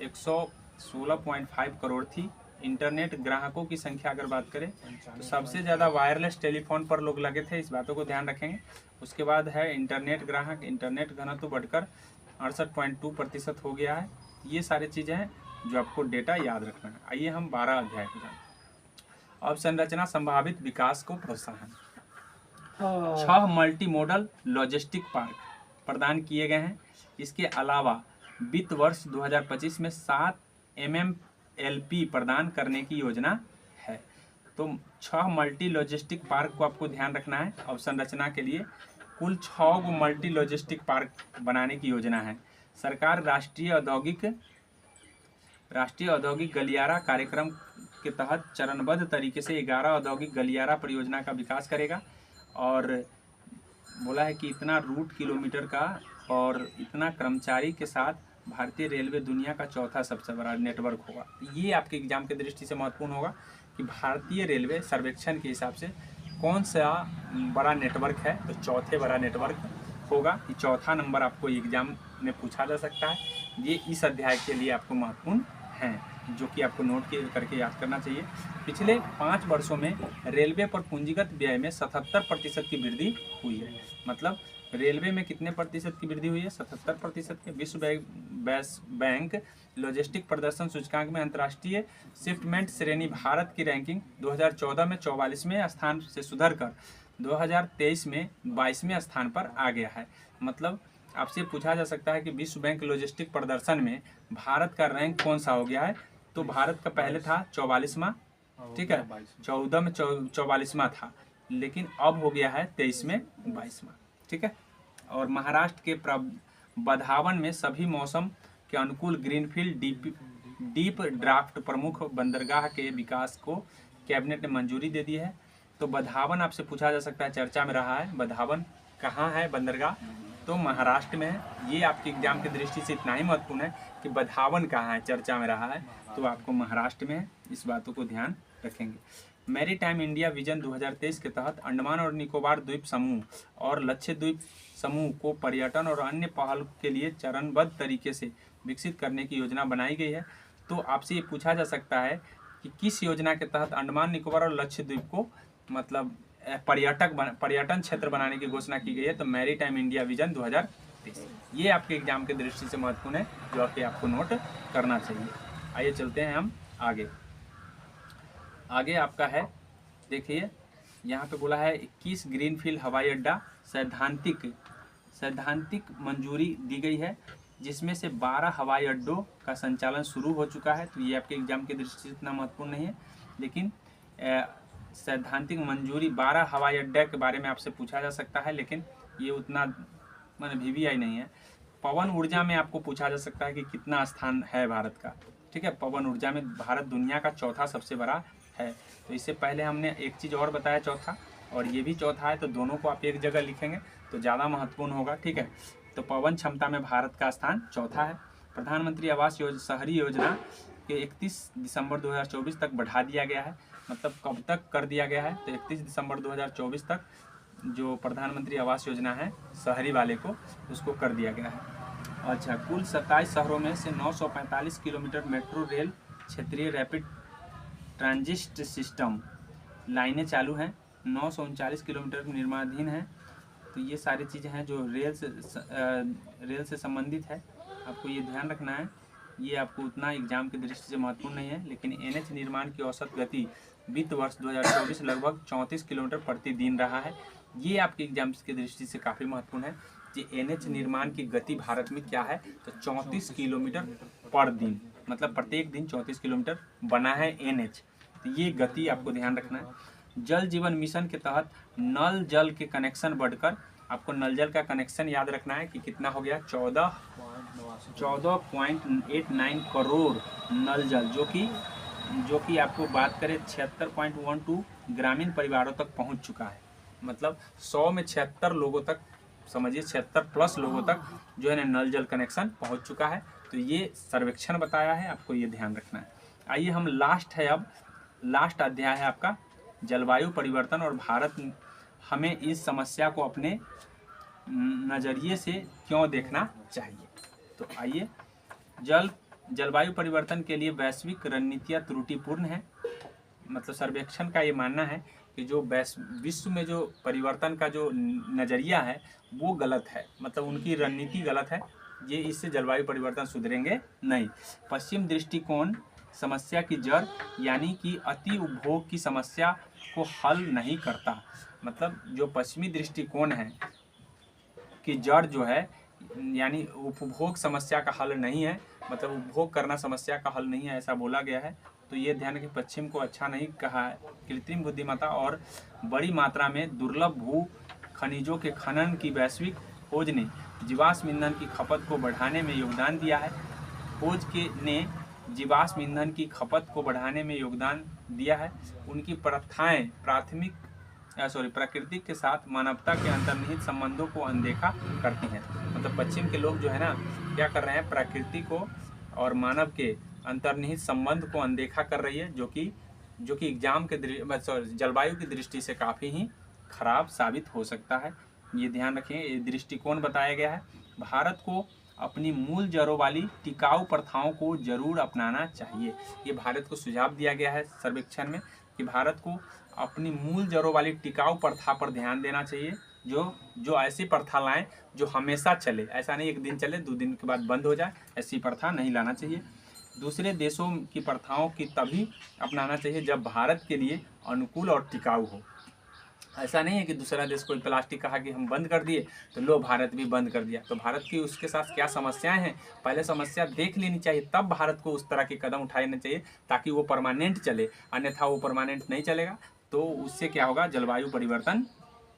116.5 करोड़ थी। इंटरनेट ग्राहकों की संख्या अगर बात करें तो सबसे ज़्यादा वायरलेस टेलीफोन पर लोग लगे थे, इस बातों को ध्यान रखेंगे। उसके बाद है इंटरनेट ग्राहक, इंटरनेट घनत्व बढ़कर 68.2% हो गया है। ये सारी चीज़ें हैं जो आपको डेटा याद रखना है। आइए हम 12 अध्याय को जानें। अवसंरचना संभावित विकास को प्रोत्साहन। 6 मल्टी मॉडल लॉजिस्टिक पार्क प्रदान किए गए हैं। इसके अलावा वित्त वर्ष 2025 में 7 MMLP प्रदान करने की योजना है। तो 6 मल्टी लॉजिस्टिक पार्क को आपको ध्यान रखना है। अवसंरचना के लिए कुल 6 मल्टी लॉजिस्टिक पार्क बनाने की योजना है। सरकार राष्ट्रीय औद्योगिक गलियारा कार्यक्रम के तहत चरणबद्ध तरीके से 11 औद्योगिक गलियारा परियोजना का विकास करेगा। और बोला है कि इतना रूट किलोमीटर का और इतना कर्मचारी के साथ भारतीय रेलवे दुनिया का चौथा सबसे बड़ा नेटवर्क होगा। ये आपके एग्जाम की दृष्टि से महत्वपूर्ण होगा कि भारतीय रेलवे सर्वेक्षण के हिसाब से कौन सा बड़ा नेटवर्क है। तो चौथे बड़ा नेटवर्क होगा। ये चौथा नंबर आपको एग्जाम में पूछा जा सकता है। ये इस अध्याय के लिए आपको महत्वपूर्ण हैं, जो कि आपको नोट करके याद करना चाहिए। पिछले 5 वर्षों में रेलवे पर पूंजीगत व्यय में 77% की वृद्धि हुई है। मतलब रेलवे में कितने प्रतिशत की वृद्धि हुई है? 77% की। विश्व बैंक लॉजिस्टिक प्रदर्शन सूचकांक में अंतर्राष्ट्रीय शिपमेंट श्रेणी भारत की रैंकिंग 2014 में 44वें स्थान से सुधरकर 2023 में 22वें स्थान पर आ गया है। मतलब आपसे पूछा जा सकता है कि विश्व बैंक लॉजिस्टिक प्रदर्शन में भारत का रैंक कौन सा हो गया है। तो भारत का पहले था 44वां, ठीक है, 14 में 44वां था, लेकिन अब हो गया है 23 में 22वां, ठीक है। और महाराष्ट्र के बधावन में सभी मौसम के अनुकूल ग्रीनफील्ड डीप ड्राफ्ट प्रमुख बंदरगाह के विकास को कैबिनेट ने मंजूरी दे दी है। तो बधावन आपसे पूछा जा सकता है, चर्चा में रहा है। बधावन कहाँ है बंदरगाह? तो महाराष्ट्र में है। ये आपके एग्जाम की दृष्टि से इतना ही महत्वपूर्ण है कि बधावन कहाँ है, चर्चा में रहा है, तो आपको महाराष्ट्र में है। इस बातों को ध्यान रखेंगे। मैरीटाइम इंडिया विजन 2023 के तहत अंडमान और निकोबार द्वीप समूह और लक्षद्वीप समूह को पर्यटन और अन्य पहल के लिए चरणबद्ध तरीके से विकसित करने की योजना बनाई गई है। तो आपसे ये पूछा जा सकता है कि किस योजना के तहत अंडमान निकोबार और लक्षद्वीप को मतलब पर्यटन क्षेत्र बनाने की घोषणा की गई है। तो मैरीटाइम इंडिया विजन 2030, ये आपके एग्जाम की दृष्टि से महत्वपूर्ण है, जो कि आपको नोट करना चाहिए। आइए चलते हैं हम आगे। आगे आपका है, देखिए यहाँ पे बोला है 21 ग्रीनफील्ड हवाई अड्डा सैद्धांतिक मंजूरी दी गई है, जिसमें से 12 हवाई अड्डों का संचालन शुरू हो चुका है। तो ये आपके एग्जाम की दृष्टि से इतना महत्वपूर्ण नहीं है, लेकिन सैद्धांतिक मंजूरी 12 हवाई अड्डे के बारे में आपसे पूछा जा सकता है, लेकिन ये उतना मतलब VVI नहीं है। पवन ऊर्जा में आपको पूछा जा सकता है कि कितना स्थान है भारत का, ठीक है। पवन ऊर्जा में भारत दुनिया का चौथा सबसे बड़ा है। तो इससे पहले हमने एक चीज़ और बताया चौथा, और ये भी चौथा है, तो दोनों को आप एक जगह लिखेंगे तो ज़्यादा महत्वपूर्ण होगा, ठीक है। तो पवन क्षमता में भारत का स्थान चौथा है। प्रधानमंत्री आवास शहरी योजना के 31 दिसंबर 2024 तक बढ़ा दिया गया है। मतलब कब तक कर दिया गया है, तो 31 दिसंबर 2024 तक जो प्रधानमंत्री आवास योजना है शहरी वाले को, उसको कर दिया गया है। अच्छा, कुल 27 शहरों में से 945 किलोमीटर मेट्रो रेल क्षेत्रीय रैपिड ट्रांजिट सिस्टम लाइनें चालू हैं, 939 किलोमीटर निर्माणाधीन है। तो ये सारी चीज़ें हैं जो रेल से संबंधित है, आपको ये ध्यान रखना है। ये आपको उतना एग्जाम की दृष्टि से महत्वपूर्ण नहीं है, लेकिन NH निर्माण की औसत गति वित्त वर्ष 2024 लगभग 34 किलोमीटर प्रतिदिन रहा है। ये आपके एग्जाम की दृष्टि से काफ़ी महत्वपूर्ण है कि NH निर्माण की गति भारत में क्या है, तो 34 किलोमीटर पर दिन, मतलब प्रत्येक दिन 34 किलोमीटर बना है NH। तो ये गति आपको ध्यान रखना है। जल जीवन मिशन के तहत नल जल के कनेक्शन बढ़कर, आपको नल जल का कनेक्शन याद रखना है कि कितना हो गया, 14.89 करोड़ नल जल, जो कि आपको बात करें 76.12 ग्रामीण परिवारों तक पहुंच चुका है। मतलब 100 में 76 लोगों तक, समझिए 76+ लोगों तक जो है ना नल जल कनेक्शन पहुंच चुका है। तो ये सर्वेक्षण बताया है, आपको ये ध्यान रखना है। आइए हम लास्ट अध्याय है आपका जलवायु परिवर्तन, और भारत हमें इस समस्या को अपने नज़रिए से क्यों देखना चाहिए। तो आइए, जलवायु परिवर्तन के लिए वैश्विक रणनीतियाँ त्रुटिपूर्ण है। मतलब सर्वेक्षण का ये मानना है कि जो विश्व में जो परिवर्तन का जो नज़रिया है वो गलत है, मतलब उनकी रणनीति गलत है। ये इससे जलवायु परिवर्तन सुधरेंगे नहीं। पश्चिम दृष्टिकोण समस्या की जड़ यानी कि अति उपभोग की समस्या को हल नहीं करता। मतलब जो पश्चिमी दृष्टिकोण है कि जड़ जो है यानी उपभोग समस्या का हल नहीं है, मतलब उपभोग करना समस्या का हल नहीं है, ऐसा बोला गया है। तो ये ध्यान रखें, पश्चिम को अच्छा नहीं कहा है। कृत्रिम बुद्धिमत्ता और बड़ी मात्रा में दुर्लभ भू खनिजों के खनन की वैश्विक खोज ने जीवाश्म ईंधन की खपत को बढ़ाने में योगदान दिया है। खोज ने जीवाश्म ईंधन की खपत को बढ़ाने में योगदान दिया है। उनकी प्रथाएं प्रकृति के साथ मानवता के अंतर्निहित संबंधों को अनदेखा करती हैं। मतलब पश्चिम के लोग जो है ना क्या कर रहे हैं, प्रकृति को और मानव के अंतर्निहित संबंध को अनदेखा कर रही है, जो कि एग्जाम के जलवायु की दृष्टि से काफ़ी ही खराब साबित हो सकता है। ये ध्यान रखें, ये दृष्टिकोण बताया गया है। भारत को अपनी मूल जड़ों वाली टिकाऊ प्रथाओं को जरूर अपनाना चाहिए। ये भारत को सुझाव दिया गया है सर्वेक्षण में कि भारत को अपनी मूल जड़ों वाली टिकाऊ प्रथा पर ध्यान देना चाहिए, जो ऐसी प्रथा लाएं जो हमेशा चले। ऐसा नहीं एक दिन चले 2 दिन के बाद बंद हो जाए, ऐसी प्रथा नहीं लाना चाहिए। दूसरे देशों की प्रथाओं की तभी अपनाना चाहिए जब भारत के लिए अनुकूल और टिकाऊ हो। ऐसा नहीं है कि दूसरा देश कोई प्लास्टिक कहा कि हम बंद कर दिए तो लो भारत भी बंद कर दिया। तो भारत की उसके साथ क्या समस्याएं हैं, पहले समस्या देख लेनी चाहिए, तब भारत को उस तरह के कदम उठाने चाहिए ताकि वो परमानेंट चले। अन्यथा वो परमानेंट नहीं चलेगा तो उससे क्या होगा, जलवायु परिवर्तन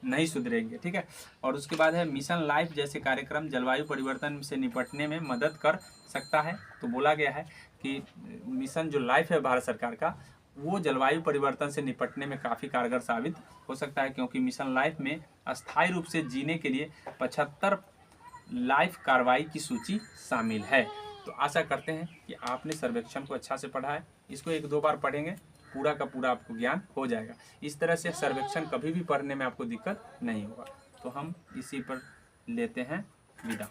नहीं सुधरेंगे, ठीक है। और उसके बाद है मिशन लाइफ जैसे कार्यक्रम जलवायु परिवर्तन से निपटने में मदद कर सकता है। तो बोला गया है कि मिशन जो लाइफ है भारत सरकार का, वो जलवायु परिवर्तन से निपटने में काफ़ी कारगर साबित हो सकता है, क्योंकि मिशन लाइफ में अस्थायी रूप से जीने के लिए 75 लाइफ कार्रवाई की सूची शामिल है। तो आशा करते हैं कि आपने सर्वेक्षण को अच्छा से पढ़ा है। इसको 1-2 बार पढ़ेंगे, पूरा का पूरा आपको ज्ञान हो जाएगा। इस तरह से सर्वेक्षण कभी भी पढ़ने में आपको दिक्कत नहीं होगा। तो हम इसी पर लेते हैं विदा।